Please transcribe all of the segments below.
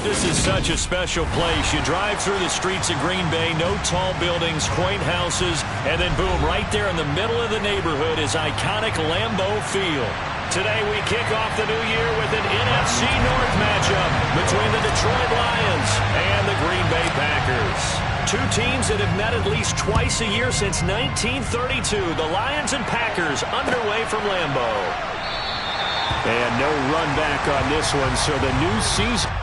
This is such a special place. You drive through the streets of Green Bay, no tall buildings, quaint houses, and then boom, right there in the middle of the neighborhood is iconic Lambeau Field. Today we kick off the new year with an NFC North matchup between the Detroit Lions and the Green Bay Packers. Two teams that have met at least twice a year since 1932. The Lions and Packers underway from Lambeau. And no run back on this one, so the new season...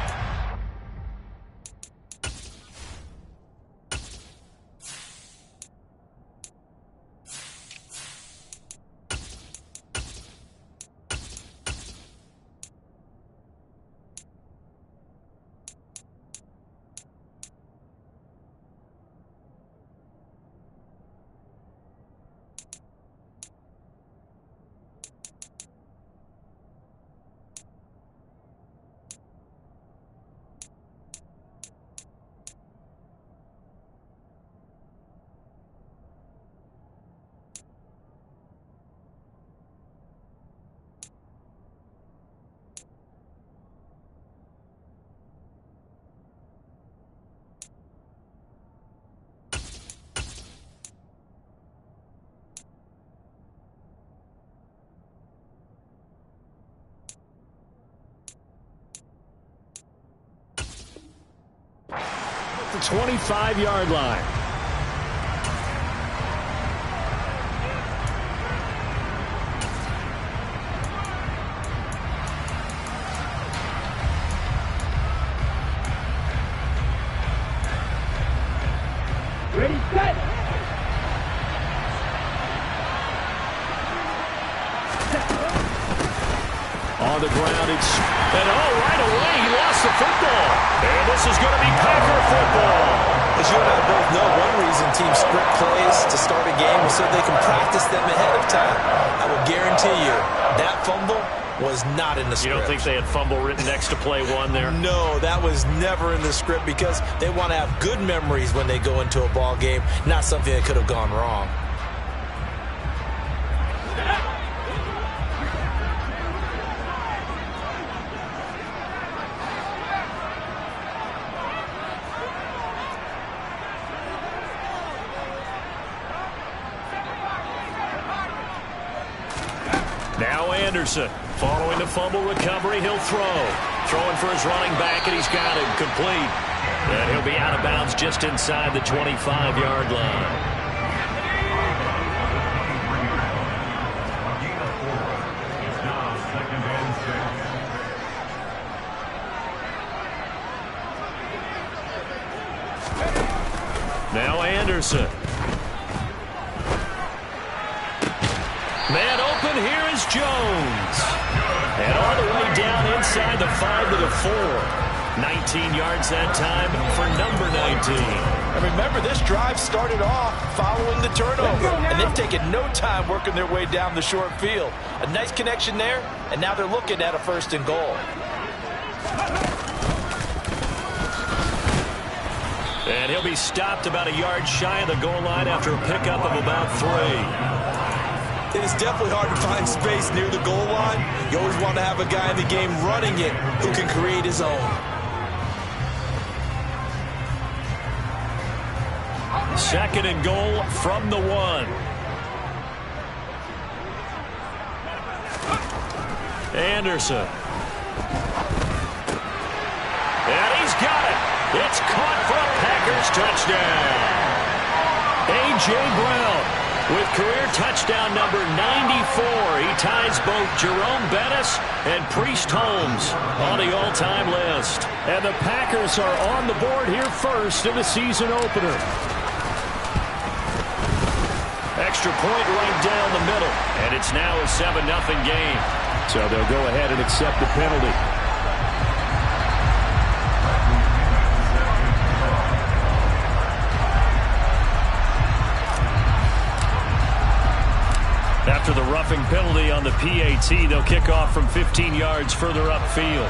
The 25-yard line. Ready, set. On the ground, and right away, he lost the football. And this is going to be Packer football. As you and I both know, one reason teams script plays to start a game is so they can practice them ahead of time. I will guarantee you that fumble was not in the script. You don't think they had fumble written next to play one there? No, that was never in the script because they want to have good memories when they go into a ball game, not something that could have gone wrong. Now Anderson, following the fumble recovery, he'll throw. Throwing for his running back, and he's got him complete. And he'll be out of bounds just inside the 25-yard line. Now Anderson. Man open, here is Jones. And all the way down inside the 5 to the 4. 19 yards that time for number 19. And remember, this drive started off following the turnover. And they've taken no time working their way down the short field. A nice connection there, and now they're looking at a 1st and goal. And he'll be stopped about a yard shy of the goal line after a pickup of about 3. It is definitely hard to find space near the goal line. You always want to have a guy in the game running it who can create his own. Second and goal from the 1. Anderson. And he's got it. It's caught for a Packers touchdown. A.J. Brown with career touchdown number 94. He ties both Jerome Bettis and Priest Holmes on the all-time list. And the Packers are on the board here first in the season opener. Extra point right down the middle. And it's now a 7-0 game. So they'll go ahead and accept the penalty. After the roughing penalty on the PAT, they'll kick off from 15 yards further upfield.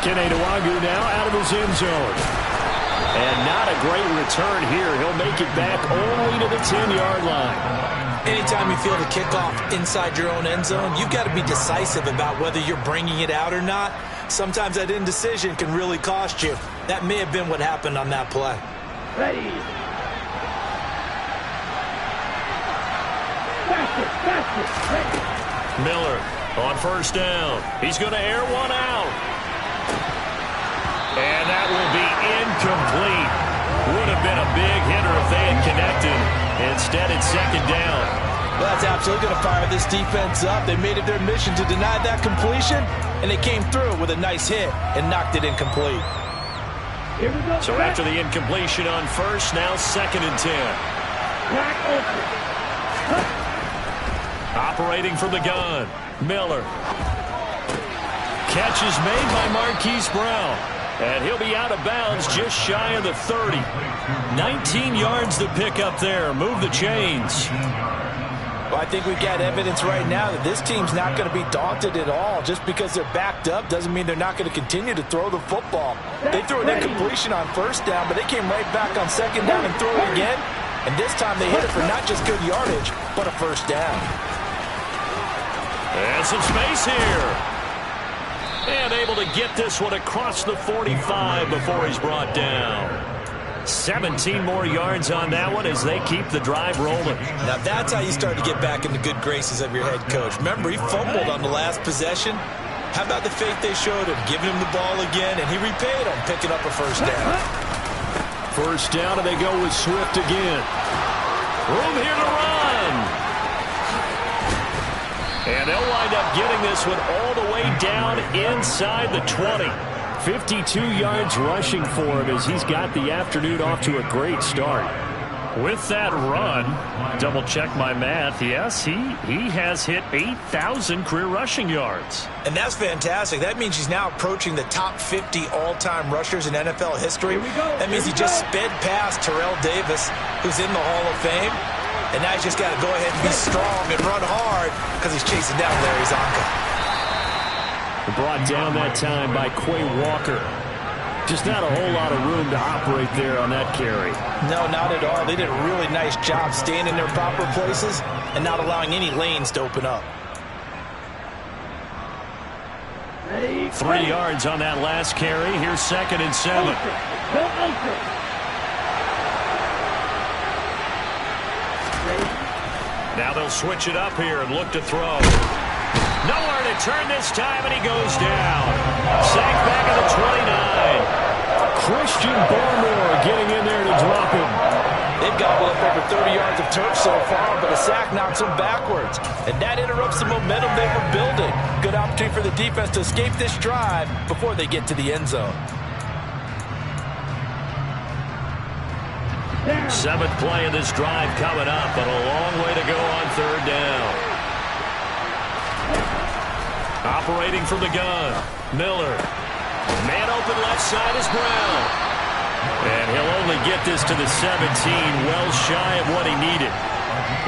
Kene Nwangwu now out of his end zone. And not a great return here. He'll make it back only to the 10-yard line. Anytime you feel the kickoff inside your own end zone, you've got to be decisive about whether you're bringing it out or not. Sometimes that indecision can really cost you. That may have been what happened on that play. Ready. Faster. Ready. Miller on first down. He's going to air one out. And that will be incomplete. Would have been a big hitter if they had connected. Instead, it's second down. Well, that's absolutely going to fire this defense up. They made it their mission to deny that completion, and they came through with a nice hit and knocked it incomplete. Here we go. So after the incompletion on first, now second and 10. Crack open. Operating from the gun, Miller. Catch is made by Marquise Brown. And he'll be out of bounds just shy of the 30. 19 yards to pick up there. Move the chains. Well, I think we've got evidence right now that this team's not going to be daunted at all. Just because they're backed up doesn't mean they're not going to continue to throw the football. They threw an incompletion on first down, but they came right back on second down and threw it again. And this time they hit it for not just good yardage, but a first down. And some space here. And able to get this one across the 45 before he's brought down. 17 more yards on that one as they keep the drive rolling. Now that's how you start to get back in the good graces of your head coach. Remember, he fumbled on the last possession. How about the faith they showed him, giving him the ball again, and he repaid him, picking up a first down. First down, and they go with Swift again. Room here to run. And they'll wind up getting this one all the way down inside the 20. 52 yards rushing for him as he's got the afternoon off to a great start. With that run, double check my math, yes, he has hit 8,000 career rushing yards. And that's fantastic. That means he's now approaching the top 50 all-time rushers in NFL history. That means he just sped past Terrell Davis, who's in the Hall of Fame. And now he's just got to go ahead and be strong and run hard because he's chasing down Larry Zonka. Brought down that time by Quay Walker. Just not a whole lot of room to operate there on that carry. No, not at all. They did a really nice job staying in their proper places and not allowing any lanes to open up. 3 yards on that last carry. Here's second and 7. Now they'll switch it up here and look to throw. Nowhere to turn this time, and he goes down. Sacked back at the 29. Christian Barmore getting in there to drop him. They've gobbled up over 30 yards of turf so far, but a sack knocks them backwards. And that interrupts the momentum they were building. Good opportunity for the defense to escape this drive before they get to the end zone. 7th play of this drive coming up, but a long way to go on third down. Operating from the gun, Miller. Man open left side is Brown. And he'll only get this to the 17, well shy of what he needed.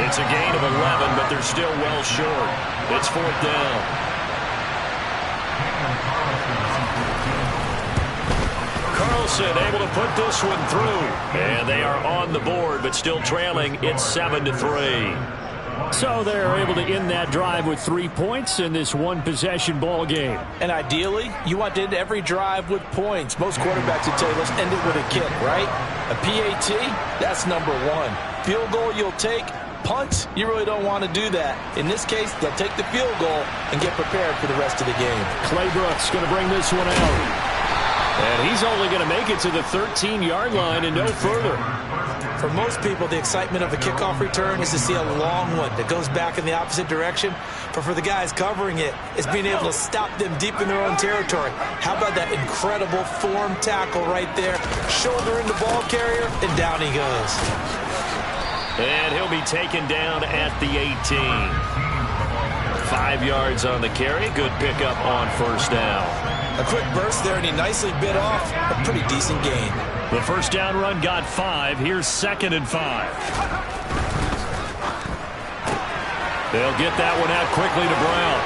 It's a gain of 11, but they're still well short. It's fourth down. Carlson able to put this one through. And they are on the board, but still trailing. It's 7-3. So they're able to end that drive with 3 points in this one-possession ball game. And ideally, you want to end every drive with points. Most quarterbacks would tell you, let's end it with a kick, right? A PAT, that's number 1. Field goal you'll take. Punts, you really don't want to do that. In this case, they'll take the field goal and get prepared for the rest of the game. Clay Brooks going to bring this one out. And he's only going to make it to the 13-yard line and no further. For most people, the excitement of a kickoff return is to see a long one that goes back in the opposite direction. But for the guys covering it, it's being able to stop them deep in their own territory. How about that incredible form tackle right there? Shoulder in the ball carrier, and down he goes. And he'll be taken down at the 18. 5 yards on the carry. Good pickup on first down. A quick burst there, and he nicely bit off a pretty decent gain. The first down run got 5. Here's 2nd and 5. They'll get that one out quickly to Brown.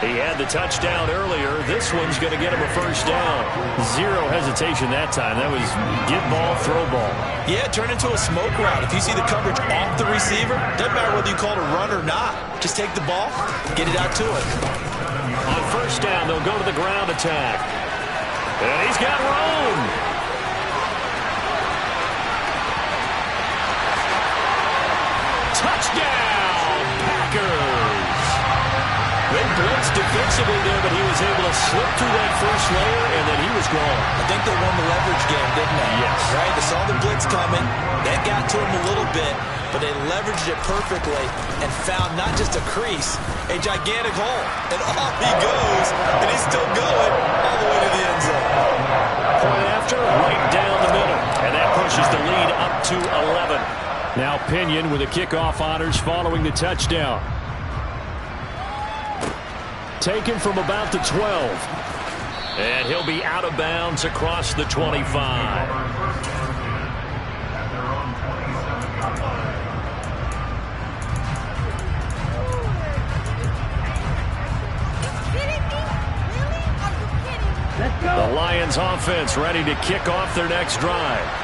He had the touchdown earlier. This one's going to get him a first down. Zero hesitation that time. That was get ball, throw ball. Yeah, turn into a smoke route. If you see the coverage off the receiver, doesn't matter whether you call it a run or not. Just take the ball, get it out to him. On go to the ground attack. And he's got room. Touchdown, Packers. They blitzed defensively there, but he was able to slip through that first layer, and then he was gone. I think they won the leverage game, didn't they? Yes. Right? They saw the blitz coming. That got to him a little bit, but they leveraged it perfectly and found not just a crease, a gigantic hole. And off he goes, and he's still going all the way to the end zone. Point after, right down the middle. And that pushes the lead up to 11. Now Pinion with the kickoff honors following the touchdown. Taken from about the 12. And he'll be out of bounds across the 25. The Lions offense ready to kick off their next drive.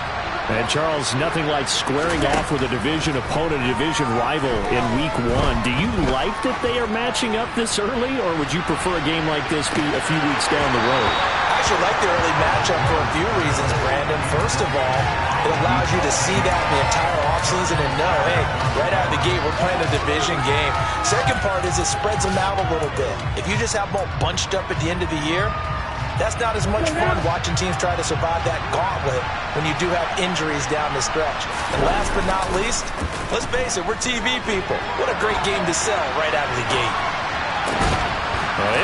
And Charles, nothing like squaring off with a division opponent, a division rival in week 1. Do you like that they are matching up this early, or would you prefer a game like this be a few weeks down the road? I actually like the early matchup for a few reasons, Brandon. First of all, it allows you to see that the entire offseason and know, hey, right out of the gate, we're playing a division game. Second part is it spreads them out a little bit. If you just have them all bunched up at the end of the year, that's not as much fun watching teams try to survive that gauntlet when you do have injuries down the stretch. And last but not least, let's face it, we're TV people. What a great game to sell right out of the gate.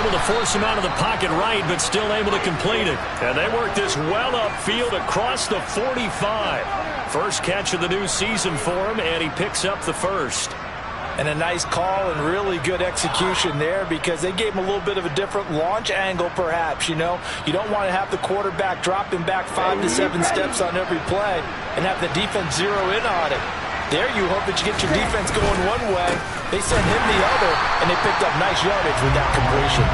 Able to force him out of the pocket right, but still able to complete it. And they work this well upfield across the 45. First catch of the new season for him, and he picks up the first. And a nice call and really good execution there because they gave him a little bit of a different launch angle perhaps, you know. You don't want to have the quarterback dropping back 5 to 7 steps on every play and have the defense zero in on it. There you hope that you get your defense going one way. They sent him the other, and they picked up nice yardage with that completion.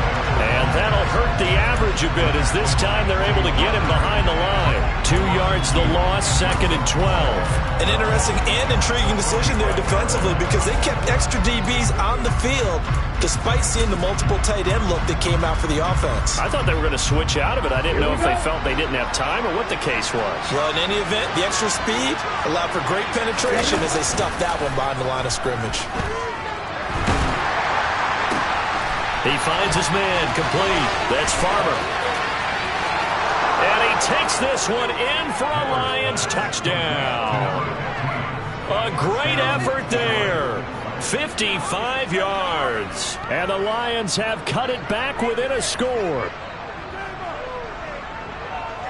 And that'll hurt the average a bit as this time they're able to get him behind the line. 2 yards the loss, 2nd and 12. An interesting and intriguing decision there defensively because they kept extra DBs on the field despite seeing the multiple tight end look that came out for the offense. I thought they were going to switch out of it. I didn't know if they felt they didn't have time or what the case was. Well, in any event, the extra speed allowed for great penetration as they stuffed that one behind the line of scrimmage. He finds his man complete. That's Farmer. And he takes this one in for a Lions touchdown. A great effort there. 55 yards. And the Lions have cut it back within a score.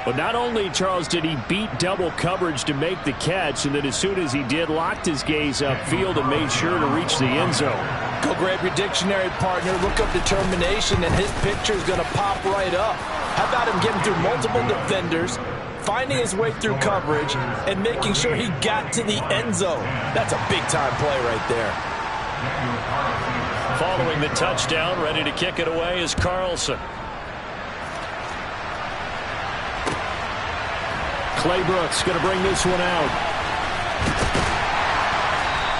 But not only, Charles, did he beat double coverage to make the catch, and then as soon as he did, locked his gaze upfield and made sure to reach the end zone. Go grab your dictionary, partner, look up determination, and his picture is going to pop right up. How about him getting through multiple defenders, finding his way through coverage, and making sure he got to the end zone? That's a big-time play right there. Following the touchdown, ready to kick it away is Carlson. Clay Brooks going to bring this one out.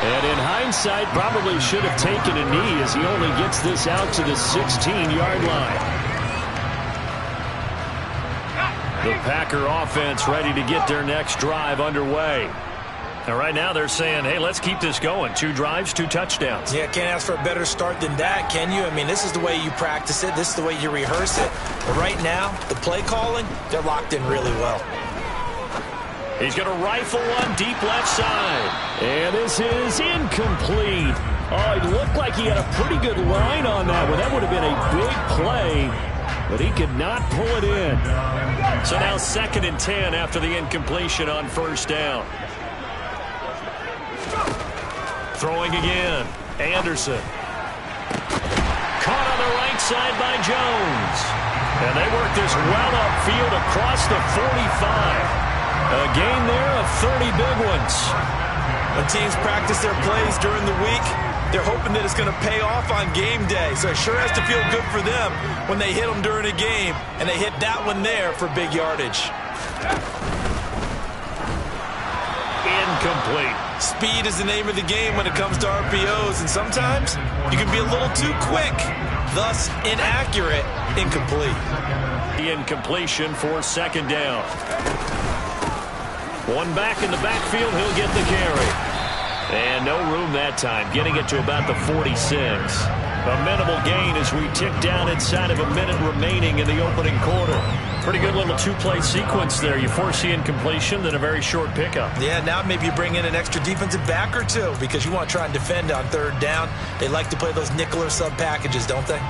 And in hindsight, probably should have taken a knee as he only gets this out to the 16-yard line. The Packer offense ready to get their next drive underway. And right now they're saying, hey, let's keep this going. 2 drives, 2 touchdowns. Yeah, can't ask for a better start than that, can you? I mean, this is the way you practice it. This is the way you rehearse it. But right now, the play calling, they're locked in really well. He's going to rifle one deep left side. And this is incomplete. Oh, it looked like he had a pretty good line on that one. That would have been a big play, but he could not pull it in. So now 2nd and 10 after the incompletion on first down. Throwing again. Anderson. Caught on the right side by Jones. And they work this well upfield across the 45. A gain there of 30 big ones. When teams practice their plays during the week, they're hoping that it's going to pay off on game day. So it sure has to feel good for them when they hit them during a game. And they hit that one there for big yardage. Incomplete. Speed is the name of the game when it comes to RPOs. And sometimes you can be a little too quick. thus inaccurate, incomplete. The incompletion for second down. One back in the backfield, he'll get the carry. And no room that time, getting it to about the 46. A minimal gain as we tick down inside of a minute remaining in the opening quarter. Pretty good little two-play sequence there. You force the incompletion, then a very short pickup. Yeah, now maybe you bring in an extra defensive back or two because you want to try and defend on third down. They like to play those nickel or sub packages, don't they?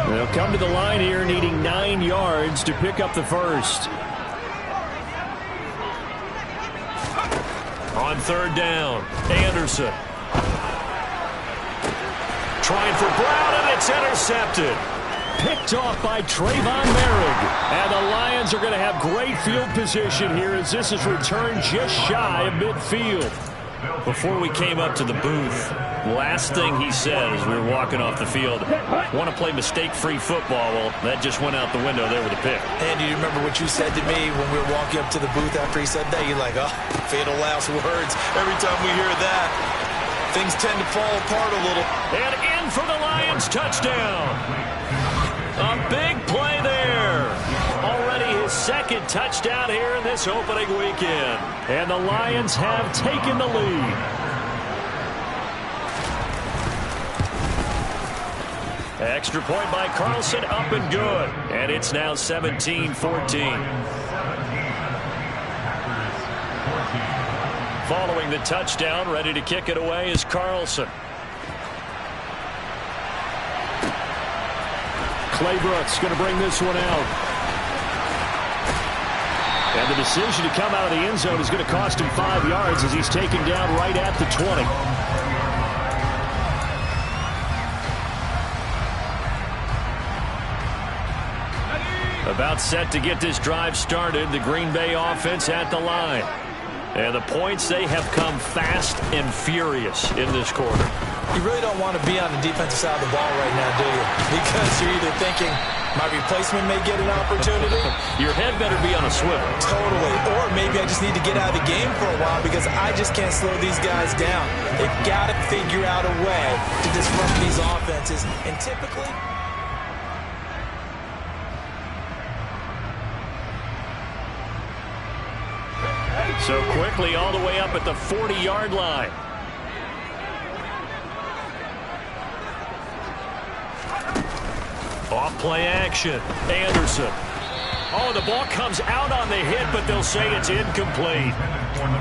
They'll come to the line here needing 9 yards to pick up the first. On third down, Anderson. Trying for Brown, and it's intercepted. Picked off by Trayvon Merrick. And the Lions are going to have great field position here as this is returned just shy of midfield. Before we came up to the booth, last thing he said as we were walking off the field, want to play mistake-free football. Well, that just went out the window there with a pick. And do you remember what you said to me when we were walking up to the booth after he said that? You're like, oh, fatal last words. Every time we hear that, things tend to fall apart a little. And in for the Lions touchdown. A big play there. Already his second touchdown here in this opening weekend. And the Lions have taken the lead. Extra point by Carlson, up and good. And it's now 17-14. Following the touchdown, ready to kick it away is Carlson. Clay Brooks going to bring this one out. And the decision to come out of the end zone is going to cost him 5 yards as he's taken down right at the 20. About set to get this drive started. The Green Bay offense at the line. And the points, they have come fast and furious in this quarter. You really don't want to be on the defensive side of the ball right now, do you? Because you're either thinking, my replacement may get an opportunity. Your head better be on a swivel. Totally. Or maybe I just need to get out of the game for a while because I just can't slow these guys down. They've got to figure out a way to disrupt these offenses. And typically... So quickly all the way up at the 40-yard line. Off play action. Anderson. Oh, the ball comes out on the hit, but they'll say it's incomplete.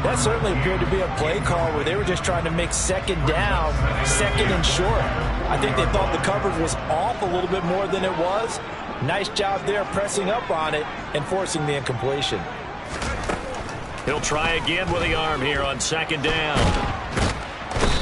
That certainly appeared to be a play call where they were just trying to make second down, second and short. I think they thought the coverage was off a little bit more than it was. Nice job there pressing up on it and forcing the incompletion. He'll try again with the arm here on second down.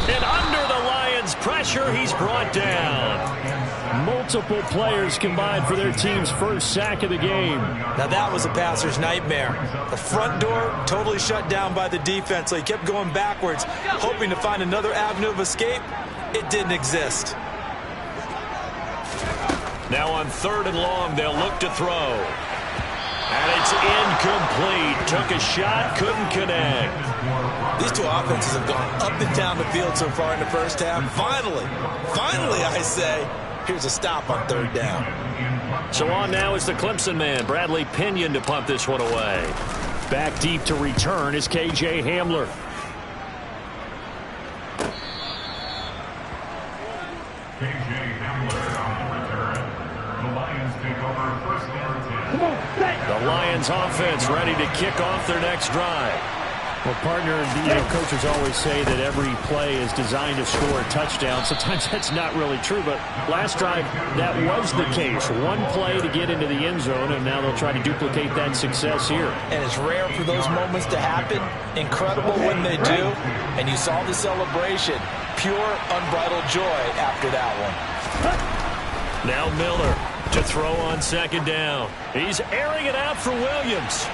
And under the Lions' pressure, he's brought down. Multiple players combined for their team's first sack of the game. Now that was a passer's nightmare. The front door totally shut down by the defense, so he kept going backwards, hoping to find another avenue of escape. It didn't exist. Now on third and long, they'll look to throw. And it's incomplete. Took a shot, couldn't connect. These two offenses have gone up and down the field so far in the first half. Finally, I say, here's a stop on third down. So on now is the Clemson man, Bradley Pinion, to punt this one away. Back deep to return is K.J. Hamler. The Lions offense ready to kick off their next drive. Well, partner, coaches always say that every play is designed to score a touchdown. Sometimes that's not really true, but last drive, that was the case. One play to get into the end zone, and now they'll try to duplicate that success here. And it's rare for those moments to happen. Incredible when they do. And you saw the celebration. Pure, unbridled joy after that one. Now Miller to throw on second down. He's airing it out for Williams.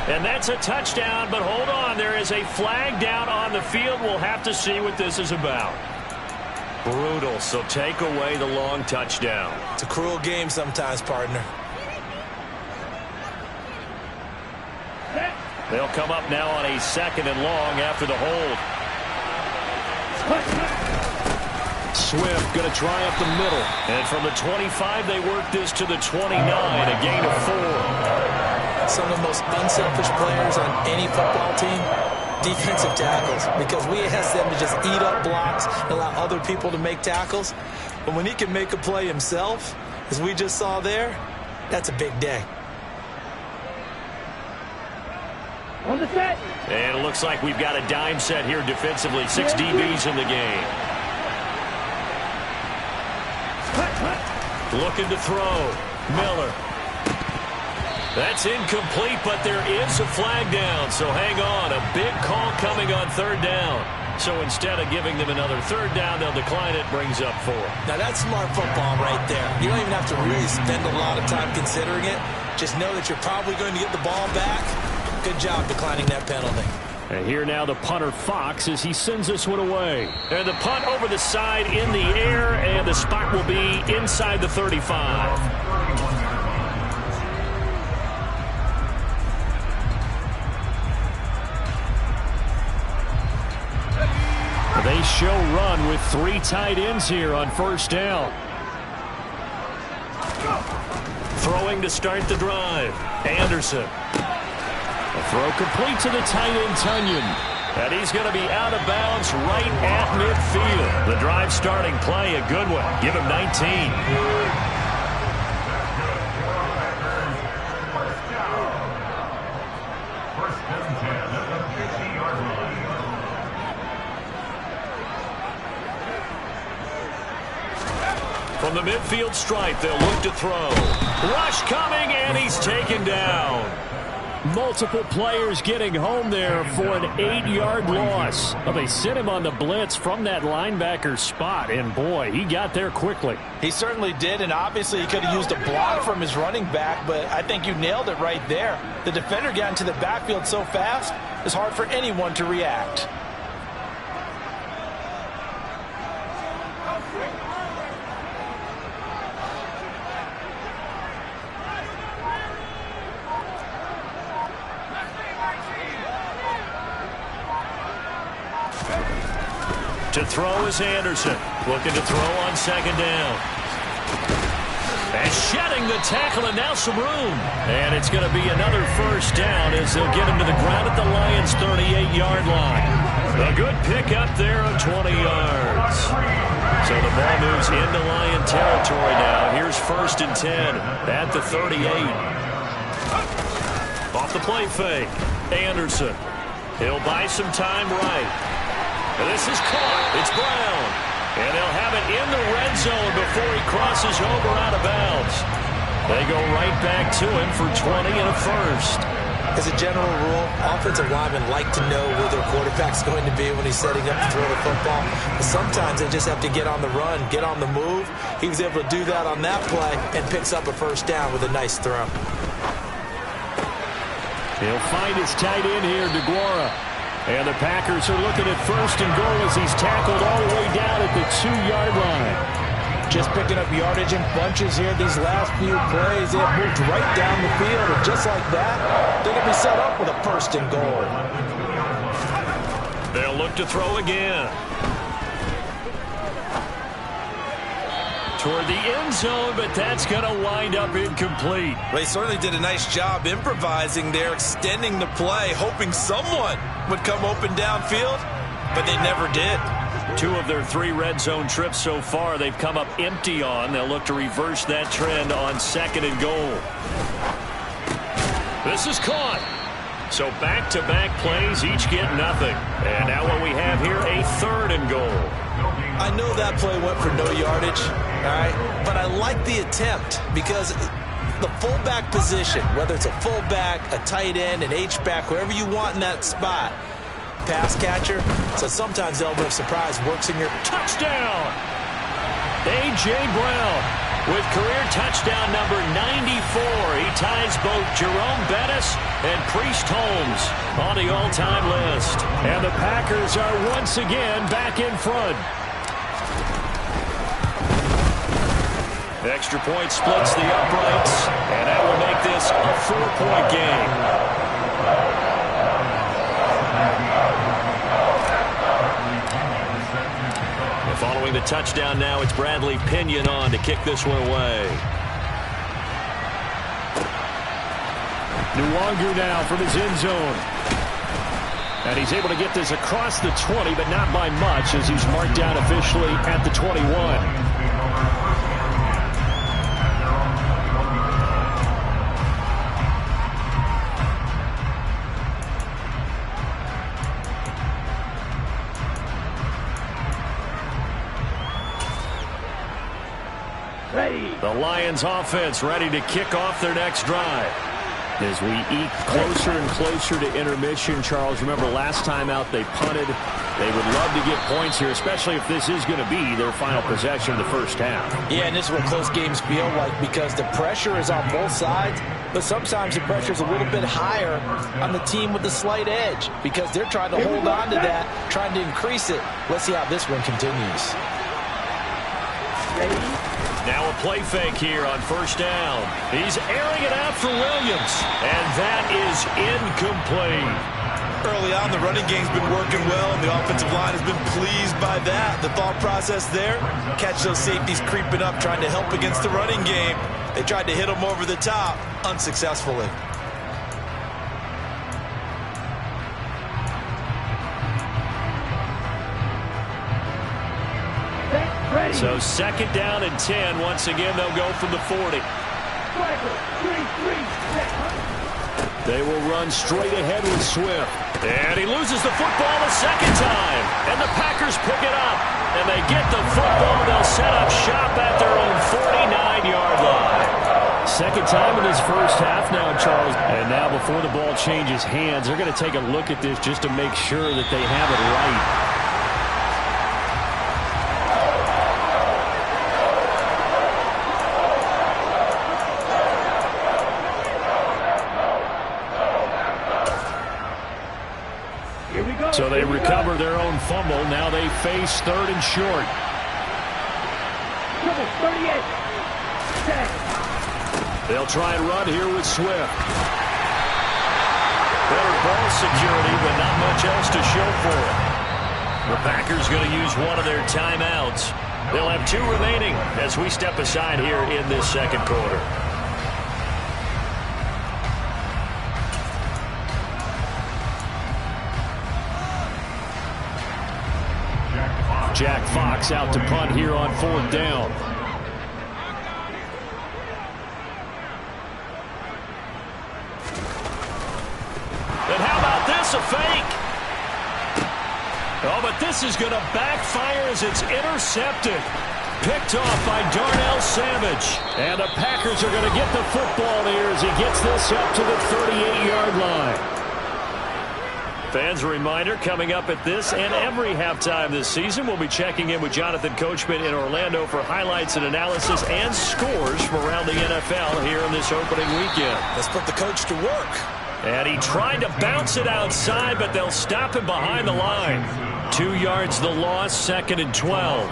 And that's a touchdown, but hold on. There is a flag down on the field. We'll have to see what this is about. Brutal, so take away the long touchdown. It's a cruel game sometimes, partner. They'll come up now on a 2nd and long after the hold. Swift going to try up the middle. And from the 25, they work this to the 29, a gain of 4. Some of the most unselfish players on any football team, defensive tackles, because we ask them to just eat up blocks and allow other people to make tackles. But when he can make a play himself, as we just saw there, that's a big day. On the set. And it looks like we've got a dime set here defensively. 6 DBs in the game. Looking to throw. Miller. That's incomplete, but there is a flag down. So hang on. A big call coming on 3rd down. So instead of giving them another 3rd down, they'll decline it. Brings up 4. Now that's smart football right there. You don't even have to really spend a lot of time considering it. Just know that you're probably going to get the ball back. Good job declining that penalty. And here now the punter Fox as he sends this one away. And the punt over the side in the air, and the spot will be inside the 35. They show run with 3 tight ends here on 1st down. Throwing to start the drive. Anderson. A throw complete to the tight end, Tunyon. And he's going to be out of bounds right at midfield. The drive starting play, a good one. Give him 19. From the midfield stripe, they'll look to throw. Rush coming, and he's taken down. Multiple players getting home there for an 8-yard loss. Well, they sent him on the blitz from that linebacker spot, and boy, he got there quickly. He certainly did, and obviously he could have used a block from his running back, but I think you nailed it right there. The defender got into the backfield so fast, it's hard for anyone to react. To throw is Anderson. Looking to throw on 2nd down. And shedding the tackle, and now some room. And it's going to be another 1st down as they'll get him to the ground at the Lions' 38-yard line. A good pick up there of 20 yards. So the ball moves into Lion territory now. Here's 1st and 10 at the 38. Off the play fake. Anderson. He'll buy some time right. And this is caught. It's Brown. And they'll have it in the red zone before he crosses over out of bounds. They go right back to him for 20 and a 1st. As a general rule, offensive linemen like to know where their quarterback's going to be when he's setting up to throw the football. But sometimes they just have to get on the run, get on the move. He was able to do that on that play and picks up a 1st down with a nice throw. He'll find his tight end here, DeGuara. And the Packers are looking at 1st and goal as he's tackled all the way down at the 2-yard line. Just picking up yardage in bunches here these last few plays. They have moved right down the field, and just like that, they're going to be set up with a 1st and goal. They'll look to throw again. Toward the end zone, but that's going to wind up incomplete. They certainly did a nice job improvising there, extending the play, hoping someone would come open downfield, but they never did. 2 of their 3 red zone trips so far, they've come up empty on. They'll look to reverse that trend on 2nd and goal. This is caught. So back-to-back plays, each get nothing. And now what we have here, a 3rd and goal. I know that play went for no yardage, all right, but I like the attempt because the fullback position, whether it's a fullback, a tight end, an H-back, wherever you want in that spot, pass catcher, so sometimes the element of surprise works in your touchdown. A.J. Brown with career touchdown number 94. He ties both Jerome Bettis and Priest Holmes on the all-time list. And the Packers are once again back in front. Extra point splits the uprights, and that will make this a 4-point game. scoring the touchdown now. It's Bradley Pinion on to kick this one away. Nwangu now from his end zone. And he's able to get this across the 20, but not by much as he's marked down officially at the 21. The Lions offense ready to kick off their next drive. As we eke closer and closer to intermission, Charles, remember last time out they punted. They would love to get points here, especially if this is going to be their final possession of the first half. Yeah, and this is what close games feel like because the pressure is on both sides, but sometimes the pressure is a little bit higher on the team with the slight edge because they're trying to hold on to that, trying to increase it. Let's see how this one continues. Now a play fake here on first down. He's airing it out for Williams, and that is incomplete. Early on, the running game's been working well, and the offensive line has been pleased by that. The thought process there, catch those safeties creeping up, trying to help against the running game. They tried to hit them over the top, unsuccessfully. So second down and 10. Once again, they'll go from the 40. They will run straight ahead with Swift. And he loses the football the second time. And the Packers pick it up. And they get the football. They'll set up shop at their own 49-yard line. Second time in his first half now, Charles. And now before the ball changes hands, they're going to take a look at this just to make sure that they have it right. So they recover their own fumble. Now they face third and short. They'll try and run here with Swift. Better ball security, but not much else to show for it. The Packers going to use one of their timeouts. They'll have 2 remaining as we step aside here in this second quarter. Jack Fox out to punt here on fourth down. And how about this, a fake? Oh, but this is going to backfire as it's intercepted. Picked off by Darnell Savage. And the Packers are going to get the football here as he gets this up to the 38-yard line. Fans, a reminder, coming up at this and every halftime this season, we'll be checking in with Jonathan Coachman in Orlando for highlights and analysis and scores from around the NFL here in this opening weekend. Let's put the coach to work. And he tried to bounce it outside, but they'll stop him behind the line. 2 yards the loss, second and 12.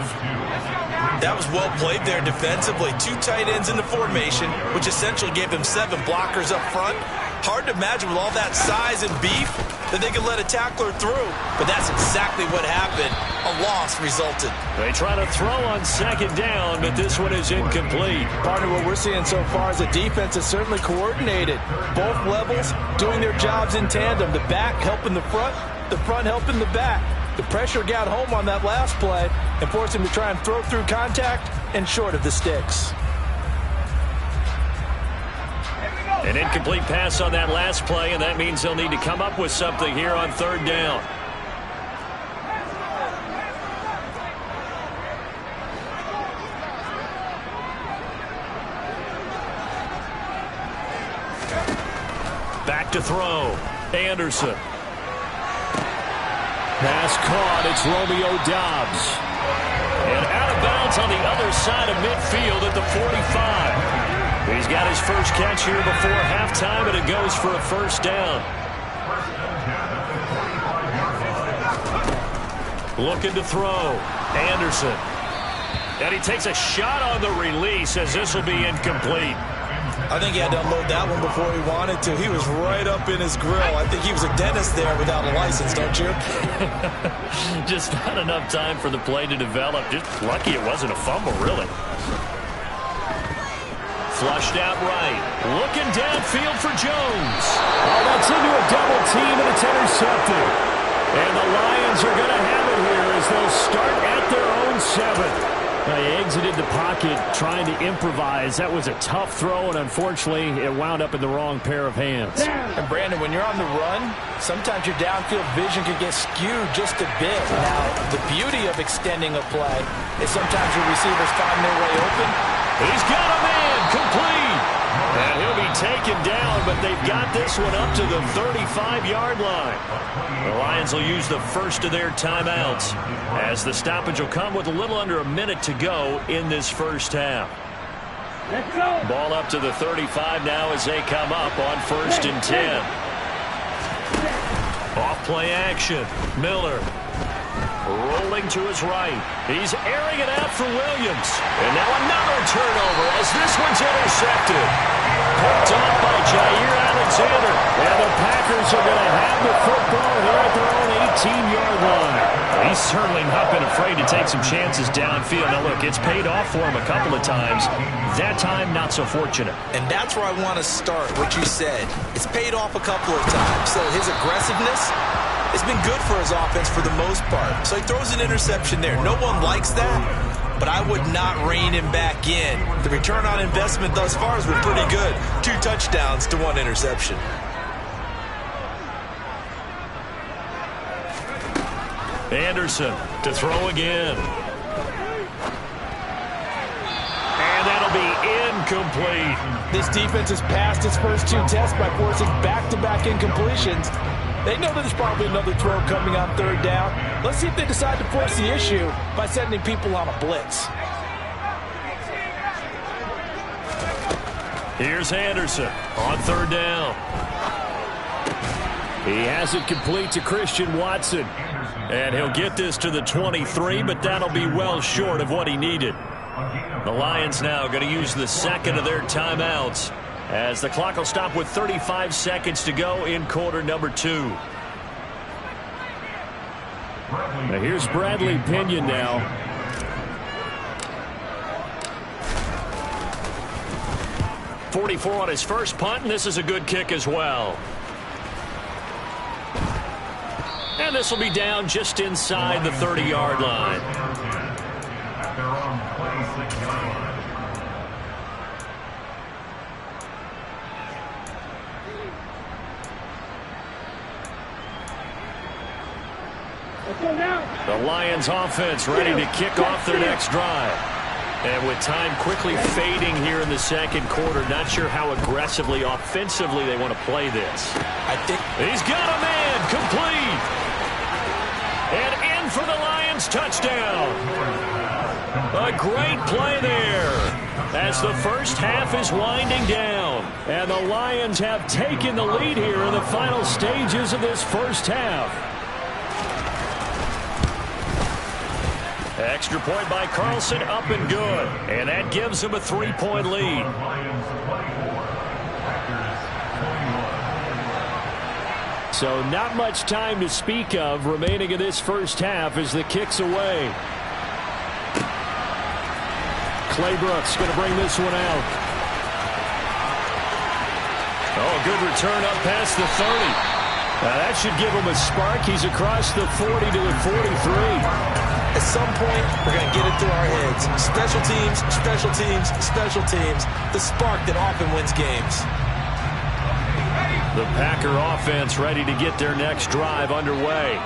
That was well played there defensively. 2 tight ends in the formation, which essentially gave them 7 blockers up front. Hard to imagine with all that size and beef that they could let a tackler through. But that's exactly what happened. A loss resulted. They try to throw on second down, but this one is incomplete. Partner, what we're seeing so far is the defense is certainly coordinated. Both levels doing their jobs in tandem. The back helping the front helping the back. The pressure got home on that last play and forced him to try and throw through contact and short of the sticks. An incomplete pass on that last play, and that means they'll need to come up with something here on third down. Back to throw. Anderson. Pass caught. It's Romeo Doubs. And out of bounds on the other side of midfield at the 45. He's got his first catch here before halftime, and it goes for a first down. Looking to throw. Anderson. And he takes a shot on the release as this will be incomplete. I think he had to unload that one before he wanted to. He was right up in his grill. I think he was a dentist there without a license, don't you? Just not enough time for the play to develop. Just lucky it wasn't a fumble, really. Flushed out right. Looking downfield for Jones. Oh, that's into a double team, and it's intercepted. And the Lions are going to have it here as they'll start at their own 7. They exited the pocket trying to improvise. That was a tough throw, and unfortunately, it wound up in the wrong pair of hands. And, Brandon, when you're on the run, sometimes your downfield vision can get skewed just a bit. Now, the beauty of extending a play is sometimes your receivers find their way open. He's got a man complete. And he'll be taken down, but they've got this one up to the 35-yard line. The Lions will use the first of their timeouts as the stoppage will come with a little under a minute to go in this first half. Let's go. Ball up to the 35 now as they come up on 1st and 10. Off play action. Miller rolling to his right. He's airing it out for Williams. And now another turnover as this one's intercepted. Picked off by Jair Alexander. And the Packers are going to have the football here at their own 18-yard line. He's certainly not been afraid to take some chances downfield. Now, look, it's paid off for him a couple of times. That time, not so fortunate. And that's where I want to start, what you said. It's paid off a couple of times. So his aggressiveness, it's been good for his offense for the most part. So he throws an interception there. No one likes that, but I would not rein him back in. The return on investment thus far has been pretty good. 2 touchdowns to 1 interception. Anderson to throw again. And that'll be incomplete. This defense has passed its first 2 tests by forcing back-to-back incompletions. They know that there's probably another throw coming on 3rd down. Let's see if they decide to force the issue by sending people on a blitz. Here's Anderson on 3rd down. He has it complete to Christian Watson. And he'll get this to the 23, but that'll be well short of what he needed. The Lions now going to use the second of their timeouts as the clock will stop with 35 seconds to go in quarter number 2. Now here's Bradley Pinion now. .44 on his first punt, and this is a good kick as well. And this will be down just inside the 30-yard line. The Lions offense ready to kick off their next drive. And with time quickly fading here in the second quarter, not sure how aggressively, offensively they want to play this. I think he's got a man complete. And in for the Lions touchdown. A great play there as the first half is winding down. And the Lions have taken the lead here in the final stages of this first half. Extra point by Carlson, up and good. And that gives him a 3-point lead. So not much time to speak of remaining in this first half as the kick's away. Claybrooks going to bring this one out. Oh, good return up past the 30. Now that should give him a spark. He's across the 40 to the 43. At some point, we're going to get it through our heads. Special teams, special teams, special teams. The spark that often wins games. The Packer offense ready to get their next drive underway.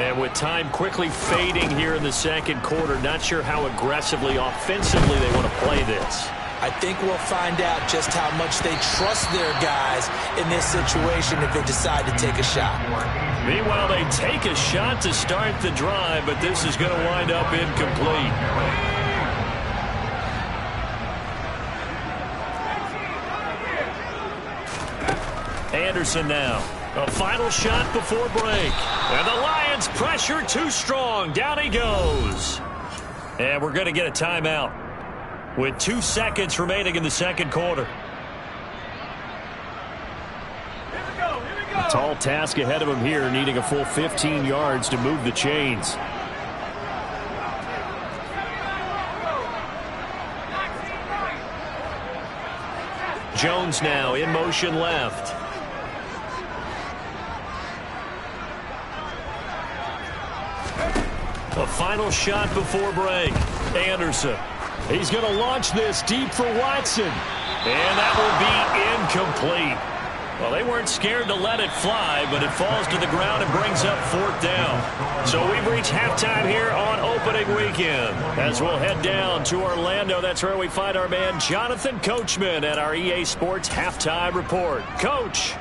And with time quickly fading here in the second quarter, not sure how aggressively, offensively they want to play this. I think we'll find out just how much they trust their guys in this situation if they decide to take a shot. Meanwhile, they take a shot to start the drive, but this is going to wind up incomplete. Anderson now. A final shot before break. And the Lions pressure too strong. Down he goes. And we're going to get a timeout with 2 seconds remaining in the second quarter. Tall task ahead of him here, needing a full 15 yards to move the chains. Jones now in motion left. A final shot before break. Anderson. He's going to launch this deep for Watson. And that will be incomplete. Well, they weren't scared to let it fly, but it falls to the ground and brings up 4th down. So we've reached halftime here on opening weekend. As we'll head down to Orlando, that's where we find our man Jonathan Coachman at our EA Sports Halftime Report. Coach.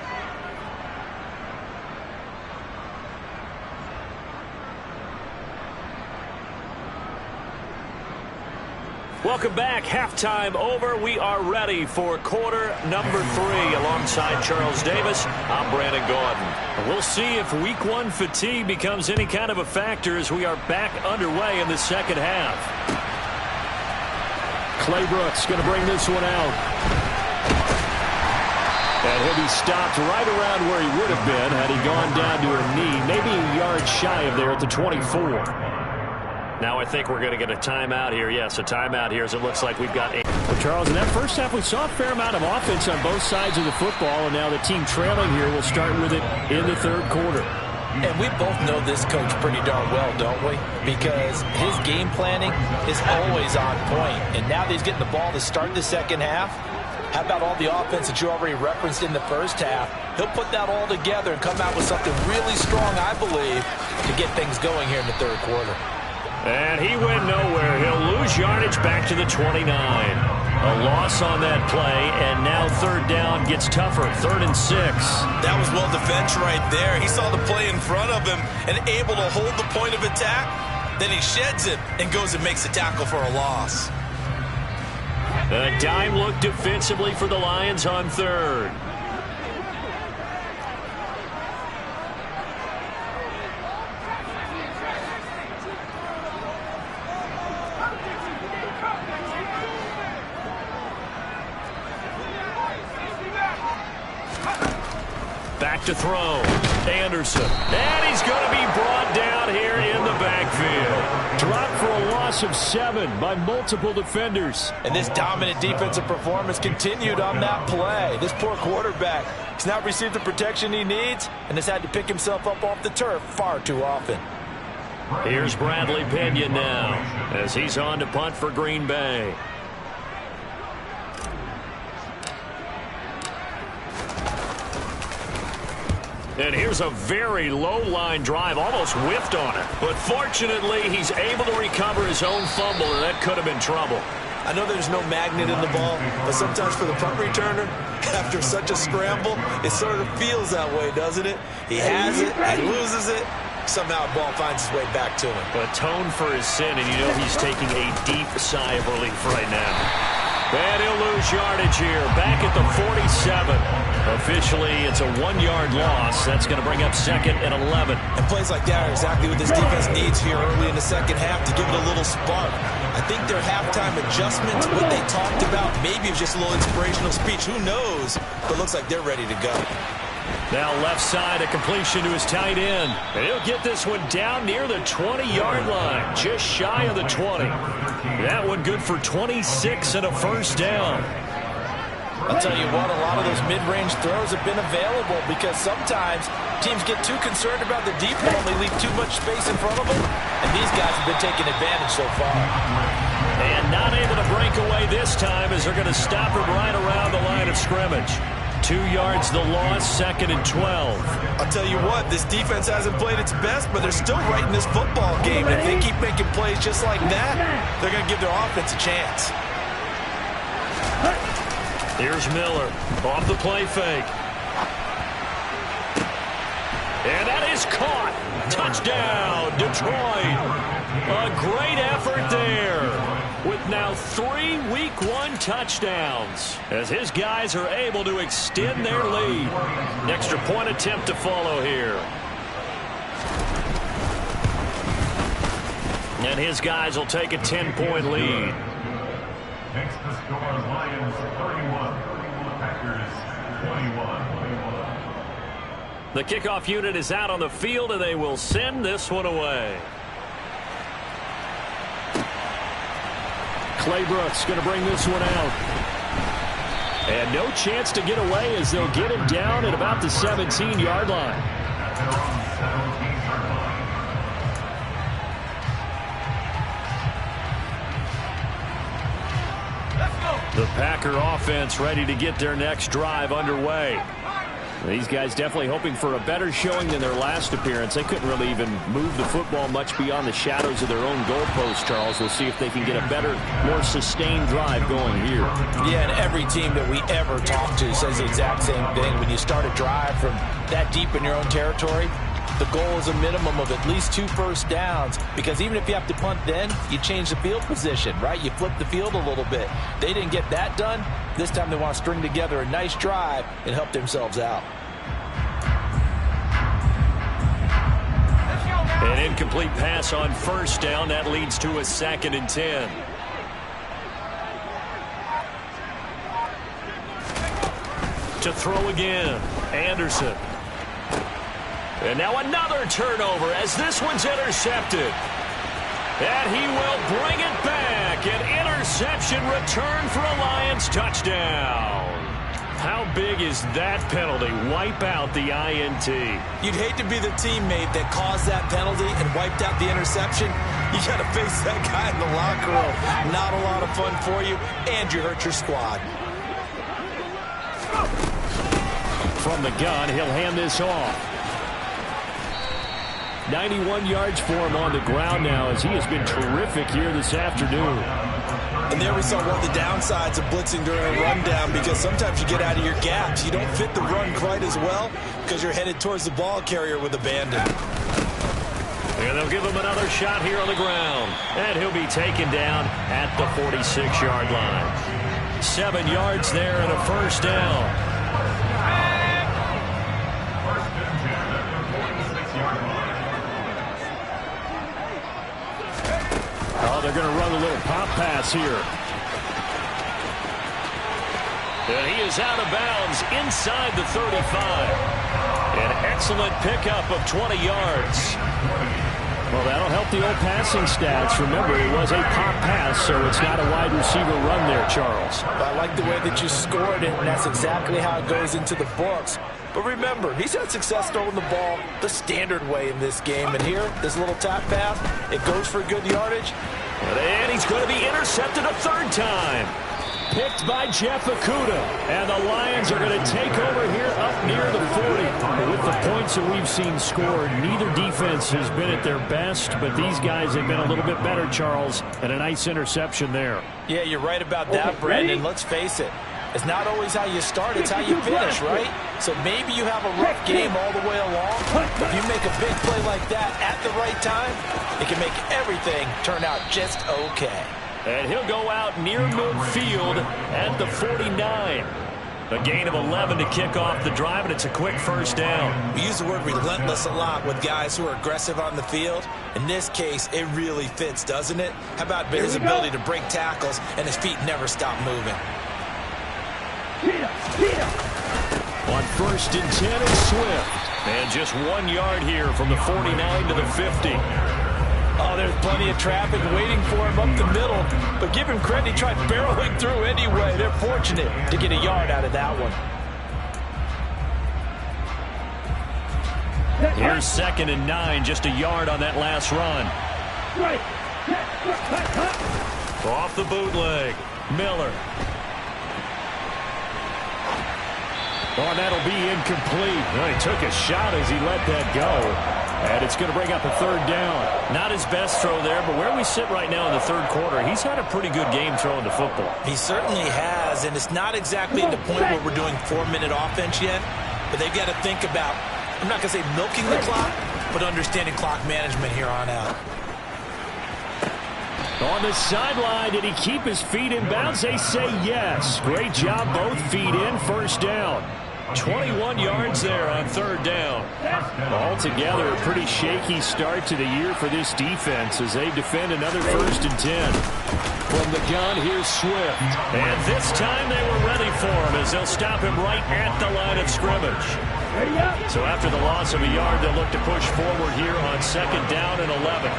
Welcome back. Halftime over. We are ready for quarter number 3 alongside Charles Davis. I'm Brandon Gaudin. We'll see if week 1 fatigue becomes any kind of a factor as we are back underway in the second half. Clay Brooks going to bring this one out. And he'll be stopped right around where he would have been had he gone down to a knee, maybe a yard shy of there at the 24. Now I think we're going to get a timeout here. Yes, a timeout here as it looks like we've got a... Well, Charles, in that first half we saw a fair amount of offense on both sides of the football, and now the team trailing here will start with it in the third quarter. And we both know this coach pretty darn well, don't we? Because his game planning is always on point. And now that he's getting the ball to start the second half, how about all the offense that you already referenced in the first half? He'll put that all together and come out with something really strong, I believe, to get things going here in the third quarter. And he went nowhere. He'll lose yardage back to the 29. A loss on that play, and now third down gets tougher. 3rd and 6. That was well defense right there. He saw the play in front of him and able to hold the point of attack. Then he sheds it and goes and makes a tackle for a loss. A dime look defensively for the Lions on 3rd. Back to throw. Anderson. And he's going to be brought down here in the backfield. Dropped for a loss of 7 by multiple defenders. And this dominant defensive performance continued on that play. This poor quarterback has not received the protection he needs and has had to pick himself up off the turf far too often. Here's Bradley Pinion now as he's on to punt for Green Bay. And here's a very low-line drive, almost whiffed on it. But fortunately, he's able to recover his own fumble, and that could have been trouble. I know there's no magnet in the ball, but sometimes for the punt returner, after such a scramble, it sort of feels that way, doesn't it? He has it, he loses it, somehow the ball finds its way back to him. Atone for his sin, and you know he's taking a deep sigh of relief right now. And he'll lose yardage here, back at the 47. Officially, it's a 1-yard loss. That's going to bring up 2nd and 11. And plays like that are exactly what this defense needs here early in the second half to give it a little spark. I think their halftime adjustments, what they talked about, maybe it was just a little inspirational speech. Who knows? But it looks like they're ready to go. Now left side, a completion to his tight end. And he'll get this one down near the 20-yard line, just shy of the 20. That one good for 26 and a first down. I'll tell you what, a lot of those mid-range throws have been available because sometimes teams get too concerned about the deep ball and they leave too much space in front of them. And these guys have been taking advantage so far. And not able to break away this time as they're going to stop him right around the line of scrimmage. 2 yards the loss, 2nd and 12. I'll tell you what, this defense hasn't played its best, but they're still right in this football game. And if they keep making plays just like that, they're going to give their offense a chance. Here's Miller off the play fake. And that is caught. Touchdown, Detroit. A great effort there with now 3 Week 1 touchdowns as his guys are able to extend their lead. An extra point attempt to follow here. And his guys will take a 10-point lead. Next to score, Lions 31, Packers 21. The kickoff unit is out on the field, and they will send this one away. Claybrooks going to bring this one out. And no chance to get away as they'll get him down at about the 17-yard line. The Packer offense ready to get their next drive underway. These guys definitely hoping for a better showing than their last appearance. They couldn't really even move the football much beyond the shadows of their own goalpost, Charles. We'll see if they can get a better, more sustained drive going here. Yeah, and every team that we ever talk to says the exact same thing. When you start a drive from that deep in your own territory, the goal is a minimum of at least 2 first downs, because even if you have to punt then, you change the field position, right? You flip the field a little bit. They didn't get that done. This time they want to string together a nice drive and help themselves out. An incomplete pass on first down. That leads to a 2nd and 10. To throw again, Anderson. And now another turnover as this one's intercepted. And he will bring it back. An interception return for a Lions touchdown. How big is that penalty? Wipe out the INT. You'd hate to be the teammate that caused that penalty and wiped out the interception. You got to face that guy in the locker room. Not a lot of fun for you, and you hurt your squad. From the gun, he'll hand this off. 91 yards for him on the ground now, as he has been terrific here this afternoon. And there we saw one of the downsides of blitzing during a rundown, because sometimes you get out of your gaps. You don't fit the run quite as well because you're headed towards the ball carrier with abandon. And they'll give him another shot here on the ground. And he'll be taken down at the 46-yard line. 7 yards there and a first down. Oh, they're going to run a little pop pass here. And he is out of bounds inside the 35. An excellent pickup of 20 yards. Well, that'll help the old passing stats. Remember, it was a pop pass, so it's not a wide receiver run there, Charles. I like the way that you scored it, and that's exactly how it goes into the books. But remember, he's had success throwing the ball the standard way in this game. And here, this little tap pass, it goes for good yardage. And he's going to be intercepted a 3rd time. Picked by Jeff Okudah. And the Lions are going to take over here up near the 40. With the points that we've seen scored, neither defense has been at their best, but these guys have been a little bit better, Charles, and a nice interception there. Yeah, you're right about that, Brandon. Let's face it. It's not always how you start, it's how you finish, right? So maybe you have a rough game all the way along. If you make a big play like that at the right time, it can make everything turn out just okay. And he'll go out near midfield at the 49. A gain of 11 to kick off the drive, and it's a quick first down. We use the word relentless a lot with guys who are aggressive on the field. In this case, it really fits, doesn't it? How about his ability to break tackles and his feet never stop moving? On 1st and 10, it's Swift. And just 1 yard here from the 49 to the 50. Oh, there's plenty of traffic waiting for him up the middle. But give him credit, he tried barreling through anyway. They're fortunate to get a yard out of that one. Here's 2nd and 9, just a yard on that last run. Off the bootleg, Miller. Oh, and that'll be incomplete. Well, he took a shot as he let that go. And it's going to bring up a 3rd down. Not his best throw there, but where we sit right now in the 3rd quarter, he's had a pretty good game throwing the football. He certainly has, and it's not exactly at the point where we're doing 4-minute offense yet, but they've got to think about, I'm not going to say milking the clock, but understanding clock management here on out. On the sideline, did he keep his feet in bounds? They say yes. Great job, both feet in, first down. 21 yards there on 3rd down. Altogether, a pretty shaky start to the year for this defense as they defend another 1st and 10. From the gun, here's Swift. And this time they were ready for him as they'll stop him right at the line of scrimmage. So after the loss of a yard, they'll look to push forward here on 2nd down and 11.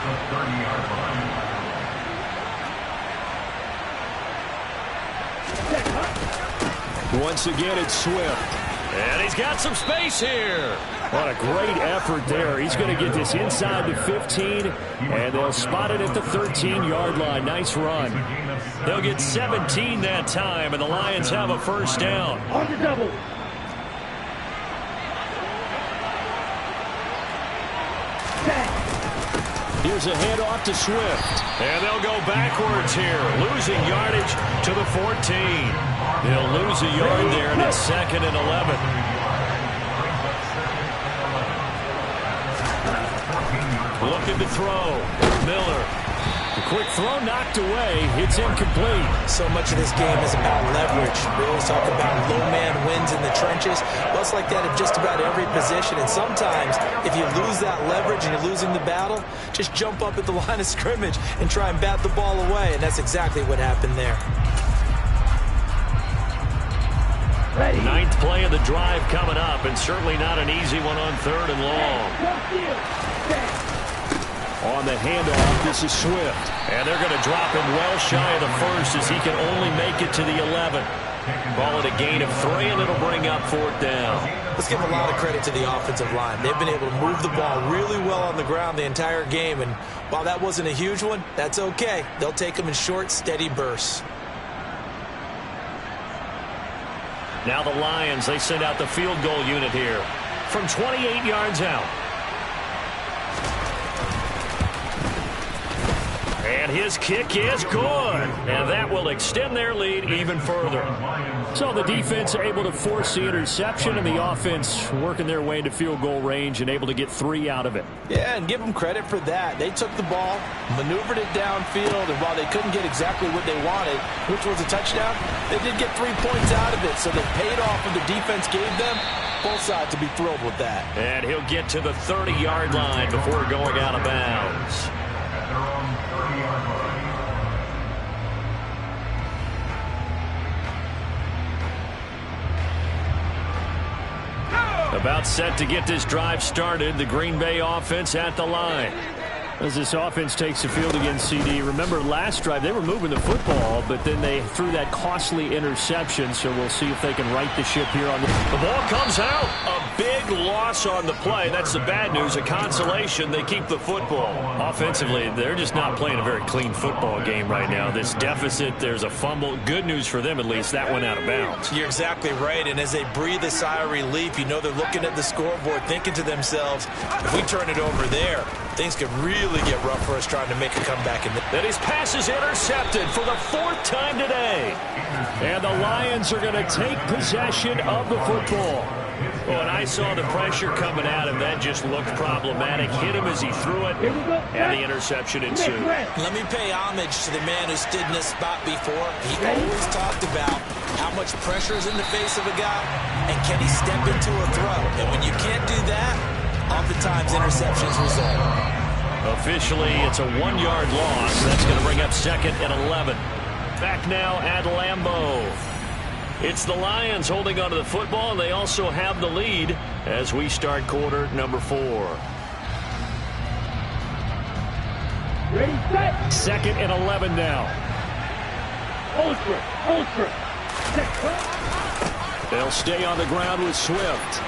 Once again, it's Swift. And he's got some space here. What a great effort there. He's going to get this inside the 15, and they'll spot it at the 13-yard line. Nice run. They'll get 17 that time, and the Lions have a first down. On the double. Here's a handoff to Swift. And they'll go backwards here, losing yardage to the 14. They'll lose a yard there, and it's 2nd and 11. Looking to throw. Miller. The quick throw knocked away. It's incomplete. So much of this game is about leverage. We always talk about low man wins in the trenches. Well, it's like that at just about every position. And sometimes, if you lose that leverage and you're losing the battle, just jump up at the line of scrimmage and try and bat the ball away. And that's exactly what happened there. Ninth play of the drive coming up, and certainly not an easy one on 3rd and long. On the handoff, this is Swift. And they're going to drop him well shy of the first as he can only make it to the 11. Ball at a gain of 3, and it'll bring up 4th down. Let's give a lot of credit to the offensive line. They've been able to move the ball really well on the ground the entire game, and while that wasn't a huge one, that's okay. They'll take them in short, steady bursts. Now the Lions, they send out the field goal unit here from 28 yards out. And his kick is good. And that will extend their lead even further. So the defense able to force the interception, and the offense working their way into field goal range and able to get 3 out of it. Yeah, and give them credit for that. They took the ball, maneuvered it downfield, and while they couldn't get exactly what they wanted, which was a touchdown, they did get 3 points out of it. So they paid off what the defense gave them. Both sides will be thrilled with that. And he'll get to the 30-yard line before going out of bounds. About set to get this drive started, the Green Bay offense at the line. As this offense takes the field against CD, remember last drive they were moving the football, but then they threw that costly interception, so we'll see if they can right the ship here on the ball comes out. A big loss on the play. That's the bad news. A consolation, they keep the football. Offensively, they're just not playing a very clean football game right now. This deficit, there's a fumble. Good news for them, at least. That went out of bounds. You're exactly right, and as they breathe a sigh of relief, you know they're looking at the scoreboard thinking to themselves, if we turn it over there, things could really get rough for us trying to make a comeback. Then his pass is intercepted for the 4th time today. And the Lions are going to take possession of the football. Well, and I saw the pressure coming at him. That just looked problematic. Hit him as he threw it, and the interception ensued. Let me pay homage to the man who stood in this spot before. He always talked about how much pressure is in the face of a guy, and can he step into a throw. And when you can't do that, oftentimes interceptions result. Officially, it's a 1-yard loss. That's going to bring up 2nd and 11. Back now at Lambeau. It's the Lions holding onto the football, and they also have the lead as we start quarter number 4. Ready, set. 2nd and 11 now. Ultra. They'll stay on the ground with Swift.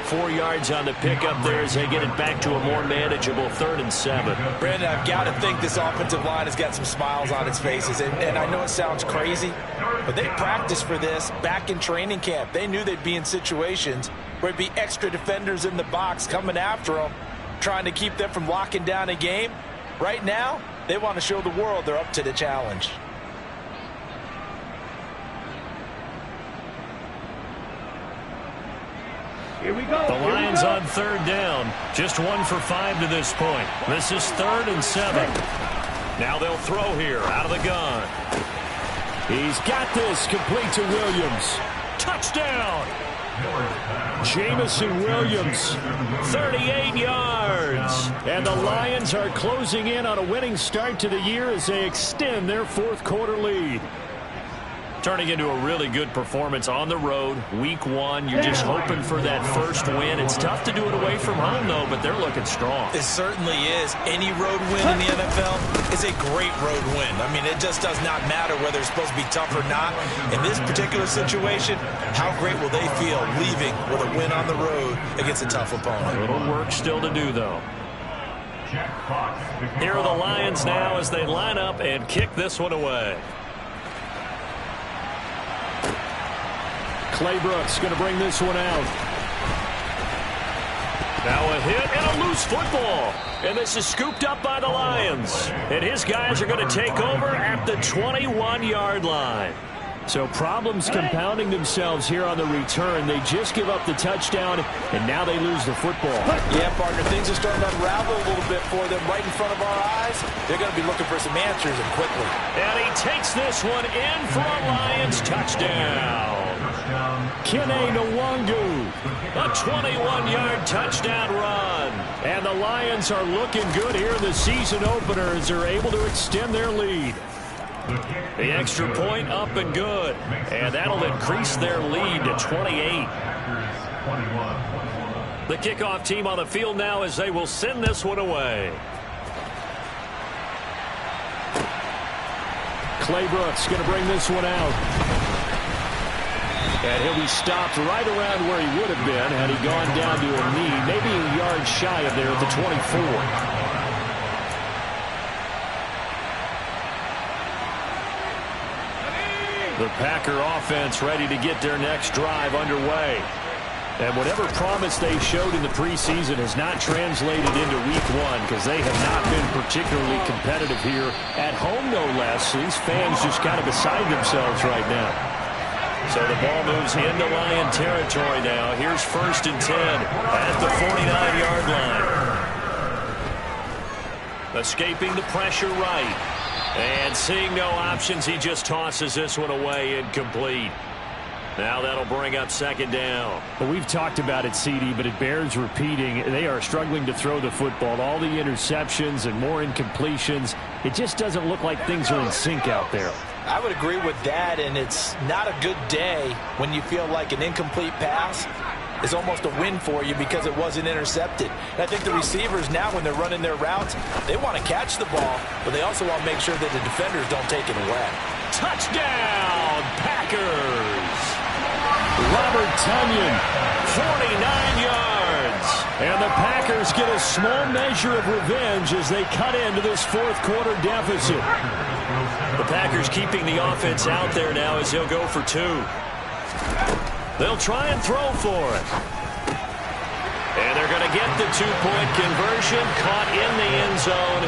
4 yards on the pickup there as they get it back to a more manageable 3rd and 7. Brandon, I've got to think this offensive line has got some smiles on its faces. And I know it sounds crazy, but they practiced for this back in training camp. They knew they'd be in situations where there'd be extra defenders in the box coming after them, trying to keep them from locking down a game. Right now, they want to show the world they're up to the challenge. Here we go. The Lions on 3rd down. Just 1 for 5 to this point. This is 3rd and 7. Now they'll throw here out of the gun. He's got this, complete to Williams. Touchdown! Jamison Williams, 38 yards. And the Lions are closing in on a winning start to the year as they extend their 4th quarter lead. Turning into a really good performance on the road. Week 1, you're just hoping for that first win. It's tough to do it away from home, though, but they're looking strong. It certainly is. Any road win in the NFL is a great road win. I mean, it just does not matter whether it's supposed to be tough or not. In this particular situation, how great will they feel leaving with a win on the road against a tough opponent? A little work still to do, though. Here are the Lions now as they line up and kick this one away. Clay Brooks going to bring this one out. Now a hit and a loose football. And this is scooped up by the Lions. And his guys are going to take over at the 21-yard line. So problems compounding themselves here on the return. They just give up the touchdown, and now they lose the football. Yeah, partner, things are starting to unravel a little bit for them right in front of our eyes. They're going to be looking for some answers, and quickly. And he takes this one in for a Lions touchdown. Kene Nwangu, a 21-yard touchdown run. And the Lions are looking good here in the season opener as they're able to extend their lead. The extra point up and good. And that'll increase their lead to 28. The kickoff team on the field now as they will send this one away. Clay Brooks going to bring this one out. And he'll be stopped right around where he would have been had he gone down to a knee, maybe a yard shy of there at the 24. The Packer offense ready to get their next drive underway. And whatever promise they showed in the preseason has not translated into week 1 because they have not been particularly competitive here at home, no less. These fans just kind of beside themselves right now. So the ball moves into Lion territory now. Here's 1st and 10 at the 49-yard line. Escaping the pressure right. And seeing no options, he just tosses this one away incomplete. Now that'll bring up 2nd down. Well, we've talked about it, CD, but it bears repeating. They are struggling to throw the football. All the interceptions and more incompletions. It just doesn't look like things are in sync out there. I would agree with that, and it's not a good day when you feel like an incomplete pass is almost a win for you because it wasn't intercepted. And I think the receivers now, when they're running their routes, they want to catch the ball, but they also want to make sure that the defenders don't take it away. Touchdown, Packers! Robert Tonyan, 49 yards. And the Packers get a small measure of revenge as they cut into this 4th quarter deficit. The Packers keeping the offense out there now as they'll go for 2. They'll try and throw for it. And they're going to get the 2-point conversion, caught in the end zone,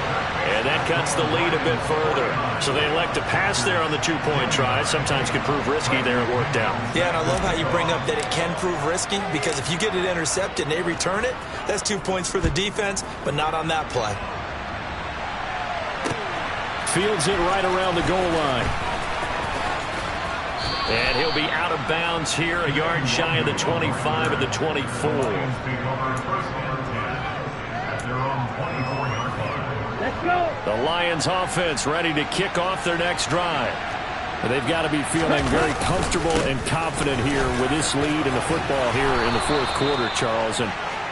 and that cuts the lead a bit further. So they elect to pass there on the 2-point try. Sometimes can prove risky there. It worked out. Yeah, and I love how you bring up that it can prove risky because if you get it intercepted and they return it, that's 2 points for the defense, but not on that play. Fields it right around the goal line. And he'll be out of bounds here, a yard shy of the 25 at the 24. Let's go. The Lions offense ready to kick off their next drive. They've got to be feeling very comfortable and confident here with this lead in the football here in the 4th quarter, Charles. And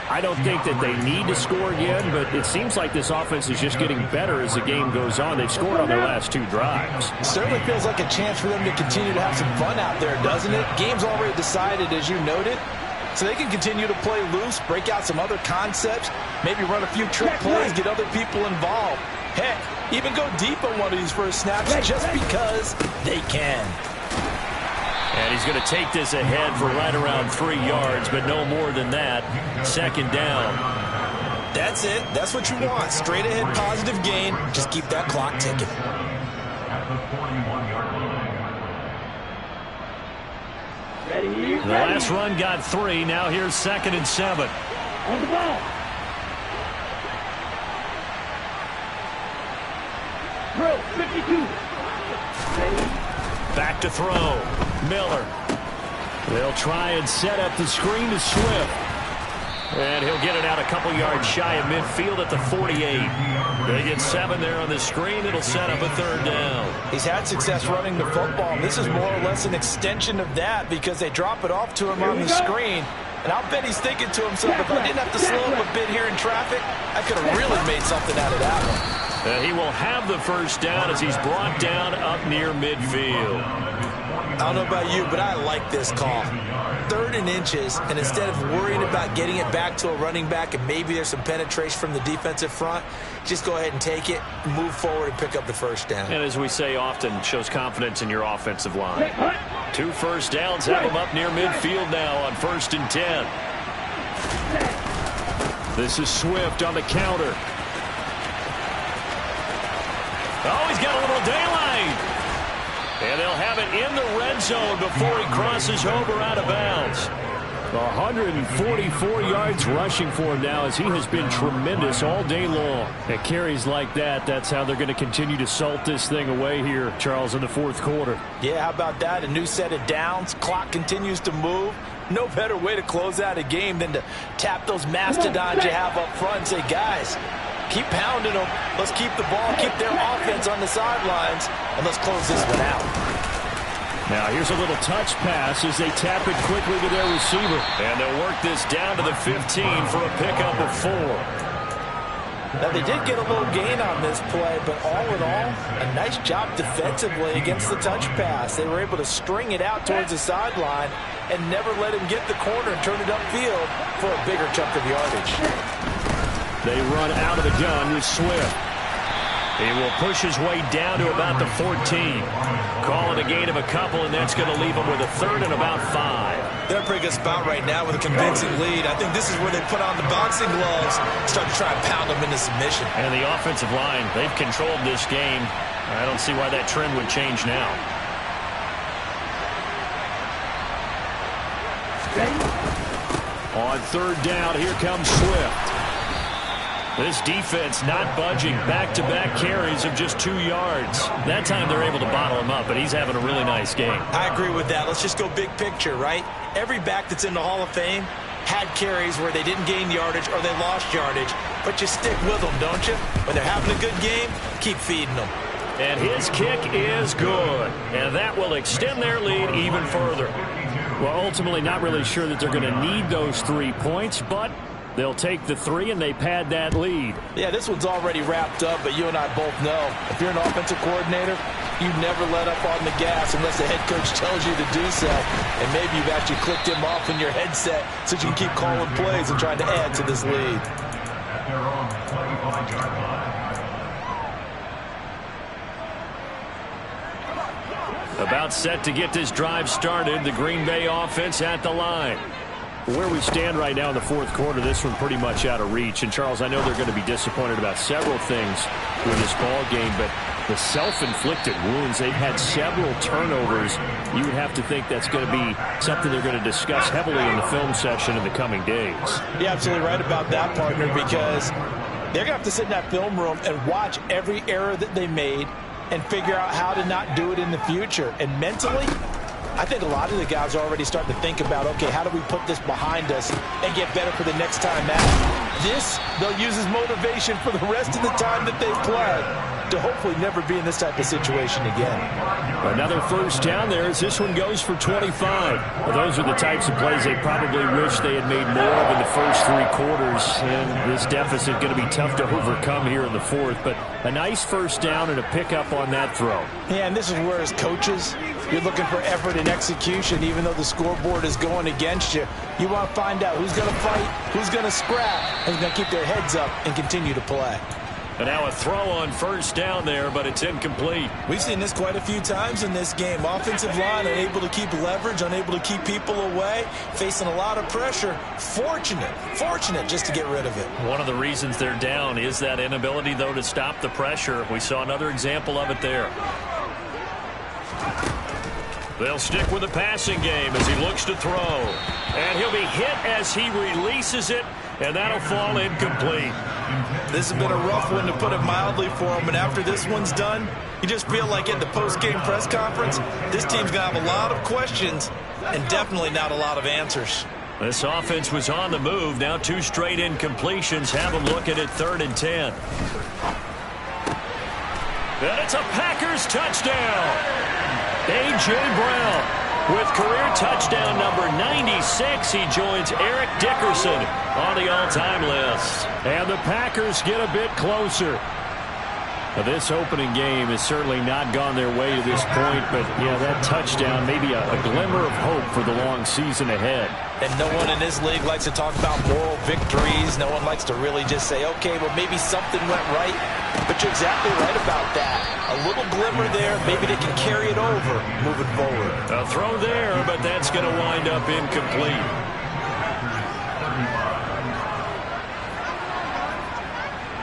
I don't think that they need to score again, but it seems like this offense is just getting better as the game goes on. They've scored on their last 2 drives. It certainly feels like a chance for them to continue to have some fun out there, doesn't it? Game's already decided, as you noted, so they can continue to play loose, break out some other concepts, maybe run a few trick plays, get other people involved. Heck, even go deep on one of these first snaps just because they can. And he's going to take this ahead for right around 3 yards, but no more than that. 2nd down. That's it. That's what you want. Straight ahead positive gain. Just keep that clock ticking. Ready? The last run got 3. Now here's 2nd and 7. On the ball. Throw, 52. Ready? Back to throw. Miller. They'll try and set up the screen to Swift. And he'll get it out a couple yards shy of midfield at the 48. They get 7 there on the screen. It'll set up a 3rd down. He's had success running the football. This is more or less an extension of that because they drop it off to him on the screen. And I'll bet he's thinking to himself, if I didn't have to slow up a bit here in traffic, I could have really made something out of that one. And he will have the 1st down as he's brought down up near midfield. I don't know about you, but I like this call. 3rd and inches, and instead of worrying about getting it back to a running back and maybe there's some penetration from the defensive front, just go ahead and take it, move forward, and pick up the 1st down. And as we say often, shows confidence in your offensive line. 2 1st downs have him up near midfield now on 1st and 10. This is Swift on the counter. Oh, he's got a little daylight. And they'll have it in the red zone before he crosses over out of bounds. 144 yards rushing for him now as he has been tremendous all day long. At carries like that, that's how they're going to continue to salt this thing away here, Charles, in the 4th quarter. Yeah, how about that? A new set of downs. Clock continues to move. No better way to close out a game than to tap those mastodons you have up front and say, guys, keep pounding them. Let's keep the ball, keep their offense on the sidelines, and let's close this one out. Now here's a little touch pass as they tap it quickly to their receiver. And they'll work this down to the 15 for a pickup of 4. Now they did get a little gain on this play, but all in all, a nice job defensively against the touch pass. They were able to string it out towards the sideline and never let him get the corner and turn it upfield for a bigger chunk of yardage. They run out of the gun with Swift. He will push his way down to about the 14. Call it a gain of a couple, and that's going to leave him with a 3rd and about 5. They're a pretty good spot right now with a convincing lead. I think this is where they put on the boxing gloves, start to try and pound them into submission. And the offensive line, they've controlled this game. I don't see why that trend would change now. On 3rd down, here comes Swift. This defense not budging. Back-to-back carries of just 2 yards. That time they're able to bottle him up, but he's having a really nice game. I agree with that. Let's just go big picture, right? Every back that's in the Hall of Fame had carries where they didn't gain yardage or they lost yardage, but you stick with them, don't you? When they're having a good game, keep feeding them. And his kick is good, and that will extend their lead even further. Well, ultimately not really sure that they're going to need those 3 points, but they'll take the 3 and they pad that lead. Yeah, this one's already wrapped up, but you and I both know if you're an offensive coordinator, you never let up on the gas unless the head coach tells you to do so. And maybe you've actually clicked him off in your headset so you can keep calling plays and trying to add to this lead. At their own 25-yard line. About set to get this drive started. The Green Bay offense at the line. Where we stand right now in the 4th quarter, this one pretty much out of reach. And, Charles, I know they're going to be disappointed about several things with this ball game, but the self-inflicted wounds, they've had several turnovers. You would have to think that's going to be something they're going to discuss heavily in the film session in the coming days. You're absolutely right about that, partner, because they're going to have to sit in that film room and watch every error that they made and figure out how to not do it in the future. And mentally, I think a lot of the guys are already starting to think about, okay, how do we put this behind us and get better for the next time out? This, they'll use as motivation for the rest of the time that they play to hopefully never be in this type of situation again. Another 1st down there as this one goes for 25. Well, those are the types of plays they probably wish they had made more of in the first 3 quarters. And this deficit going to be tough to overcome here in the 4th. But a nice 1st down and a pickup on that throw. Yeah, and this is where as coaches, you're looking for effort and execution, even though the scoreboard is going against you. You want to find out who's going to fight, who's going to scrap, and who's going to keep their heads up and continue to play. And now a throw on 1st down there, but it's incomplete. We've seen this quite a few times in this game. Offensive line unable to keep leverage, unable to keep people away, facing a lot of pressure. Fortunate just to get rid of it. One of the reasons they're down is that inability, though, to stop the pressure. We saw another example of it there. They'll stick with the passing game as he looks to throw. And he'll be hit as he releases it, and that'll fall incomplete. This has been a rough one, to put it mildly, for him. And after this one's done, you just feel like at the post-game press conference, this team's going to have a lot of questions and definitely not a lot of answers. This offense was on the move. Now 2 straight incompletions have them looking at 3rd and 10. And it's a Packers touchdown. A.J. Brown with career touchdown number 96. He joins Eric Dickerson on the all-time list. And the Packers get a bit closer. Now, this opening game has certainly not gone their way to this point, but, yeah, that touchdown, maybe a glimmer of hope for the long season ahead. And no one in this league likes to talk about moral victories. No one likes to really just say, okay, well, maybe something went right. But you're exactly right about that. A little glimmer there. Maybe they can carry it over moving forward. A throw there, but that's going to wind up incomplete.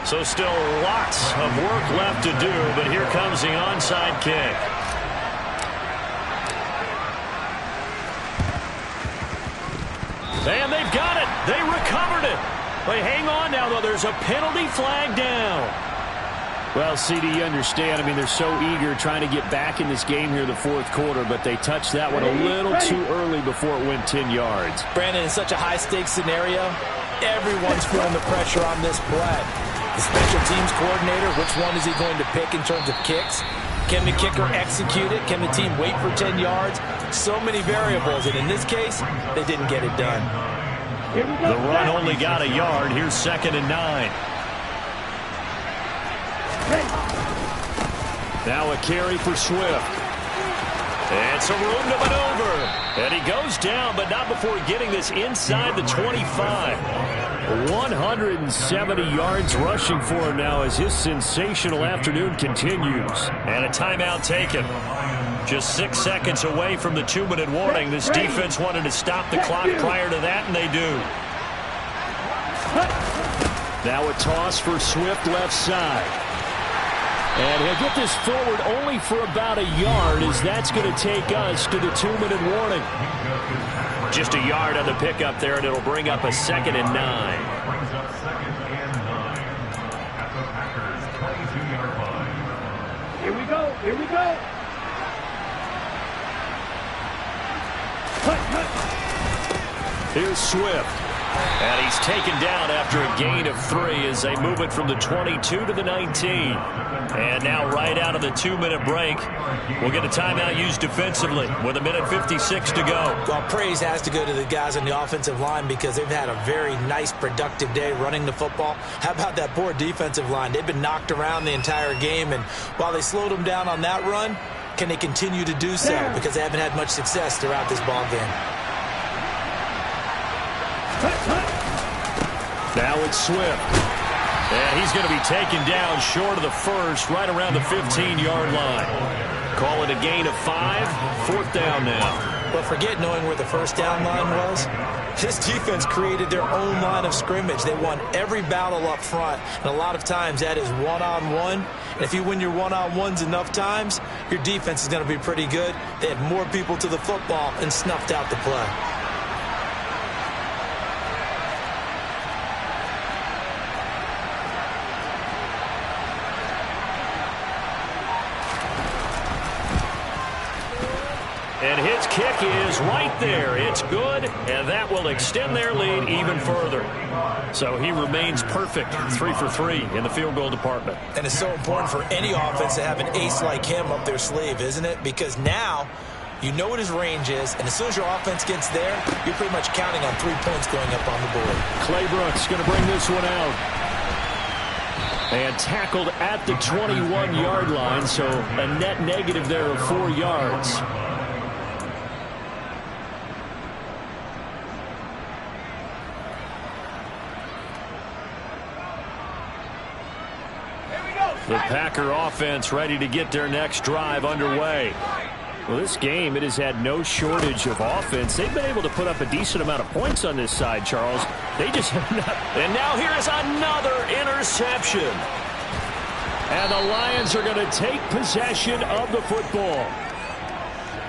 So still lots of work left to do, but here comes the onside kick. And they've got it. They recovered it. But hang on now, though. There's a penalty flag down. Well, CD, you understand. I mean, they're so eager trying to get back in this game here in the 4th quarter, but they touched that one a little too early before it went 10 yards. Brandon, in such a high-stakes scenario, everyone's feeling the pressure on this play. The special teams coordinator, which one is he going to pick in terms of kicks? Can the kicker execute it? Can the team wait for 10 yards? So many variables, and in this case, they didn't get it done. The run only got a yard. Here's 2nd and 9. Now a carry for Swift. And some room to maneuver. And he goes down, but not before getting this inside the 25. 170 yards rushing for him now as his sensational afternoon continues. And a timeout taken. Just 6 seconds away from the 2-minute warning. This defense wanted to stop the clock prior to that, and they do. Now a toss for Swift left side. And he'll get this forward only for about a yard, as that's going to take us to the 2-minute warning. Just a yard on the pickup there, and it'll bring up a 2nd and 9. Brings up 2nd and 9 at the Packers' 22-yard line. Here we go. Here we go. Here's Swift. And he's taken down after a gain of 3 as they move it from the 22 to the 19. And now right out of the 2-minute break, we'll get a timeout used defensively with 1:56 to go. Well, praise has to go to the guys on the offensive line because they've had a very nice, productive day running the football. How about that poor defensive line? They've been knocked around the entire game, and while they slowed them down on that run, can they continue to do so? Because they haven't had much success throughout this ball game. Now it's Swift. And he's going to be taken down short of the first, right around the 15-yard line. Call it a gain of 5, 4th down now. But forget knowing where the first down line was. This defense created their own line of scrimmage. They won every battle up front, and a lot of times that is one-on-one. And if you win your one-on-ones enough times, your defense is going to be pretty good. They had more people to the football and snuffed out the play. And his kick is right there. It's good, and that will extend their lead even further. So he remains perfect, 3 for 3 in the field goal department. And it's so important for any offense to have an ace like him up their sleeve, isn't it? Because now you know what his range is, and as soon as your offense gets there, you're pretty much counting on 3 points going up on the board. Clay Brooks going to bring this one out. And tackled at the 21-yard line, so a net negative there of 4 yards. The Packer offense ready to get their next drive underway. Well, this game, it has had no shortage of offense. They've been able to put up a decent amount of points on this side, Charles. They just have not. And now here is another interception. And the Lions are going to take possession of the football.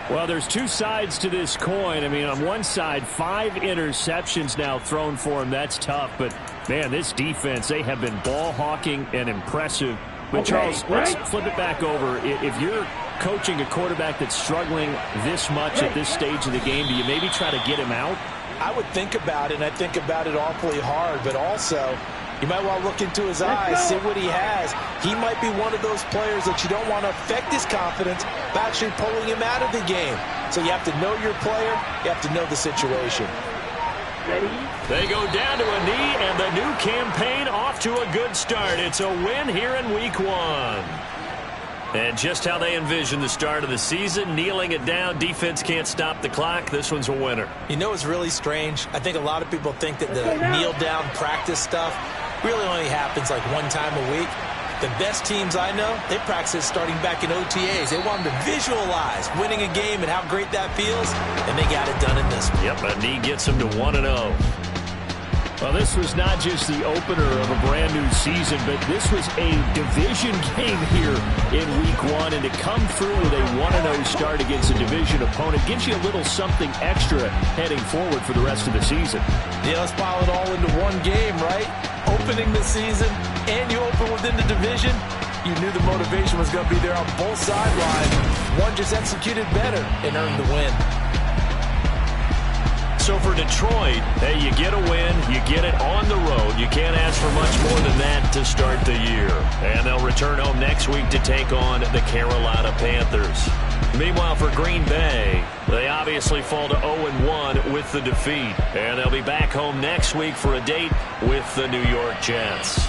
Well, there's 2 sides to this coin. I mean, on one side, 5 interceptions now thrown for him. That's tough. But, man, this defense, they have been ball hawking and impressive. But, Charles, let's flip it back over. If you're coaching a quarterback that's struggling this much at this stage of the game, do you maybe try to get him out? I would think about it, and I think about it awfully hard, but also you might want to look into his eyes, see what he has. He might be one of those players that you don't want to affect his confidence by actually pulling him out of the game. So you have to know your player. You have to know the situation. Ready? They go down to a knee, and the new campaign off to a good start. It's a win here in Week 1. And just how they envision the start of the season, kneeling it down, defense can't stop the clock. This one's a winner. You know, it's really strange. I think a lot of people think that the kneel-down practice stuff really only happens like one time a week. The best teams I know, they practice starting back in OTAs. They want them to visualize winning a game and how great that feels, and they got it done in this one. Yep, a knee gets them to 1-0. Well, this was not just the opener of a brand new season, but this was a division game here in Week 1. And to come through with a 1-0 start against a division opponent gives you a little something extra heading forward for the rest of the season. Yeah, let's pile it all into one game, right? Opening the season, and you open within the division. You knew the motivation was going to be there on both sidelines. One just executed better and earned the win. So for Detroit, hey, you get a win, you get it on the road. You can't ask for much more than that to start the year. And they'll return home next week to take on the Carolina Panthers. Meanwhile, for Green Bay, they obviously fall to 0-1 with the defeat. And they'll be back home next week for a date with the New York Jets.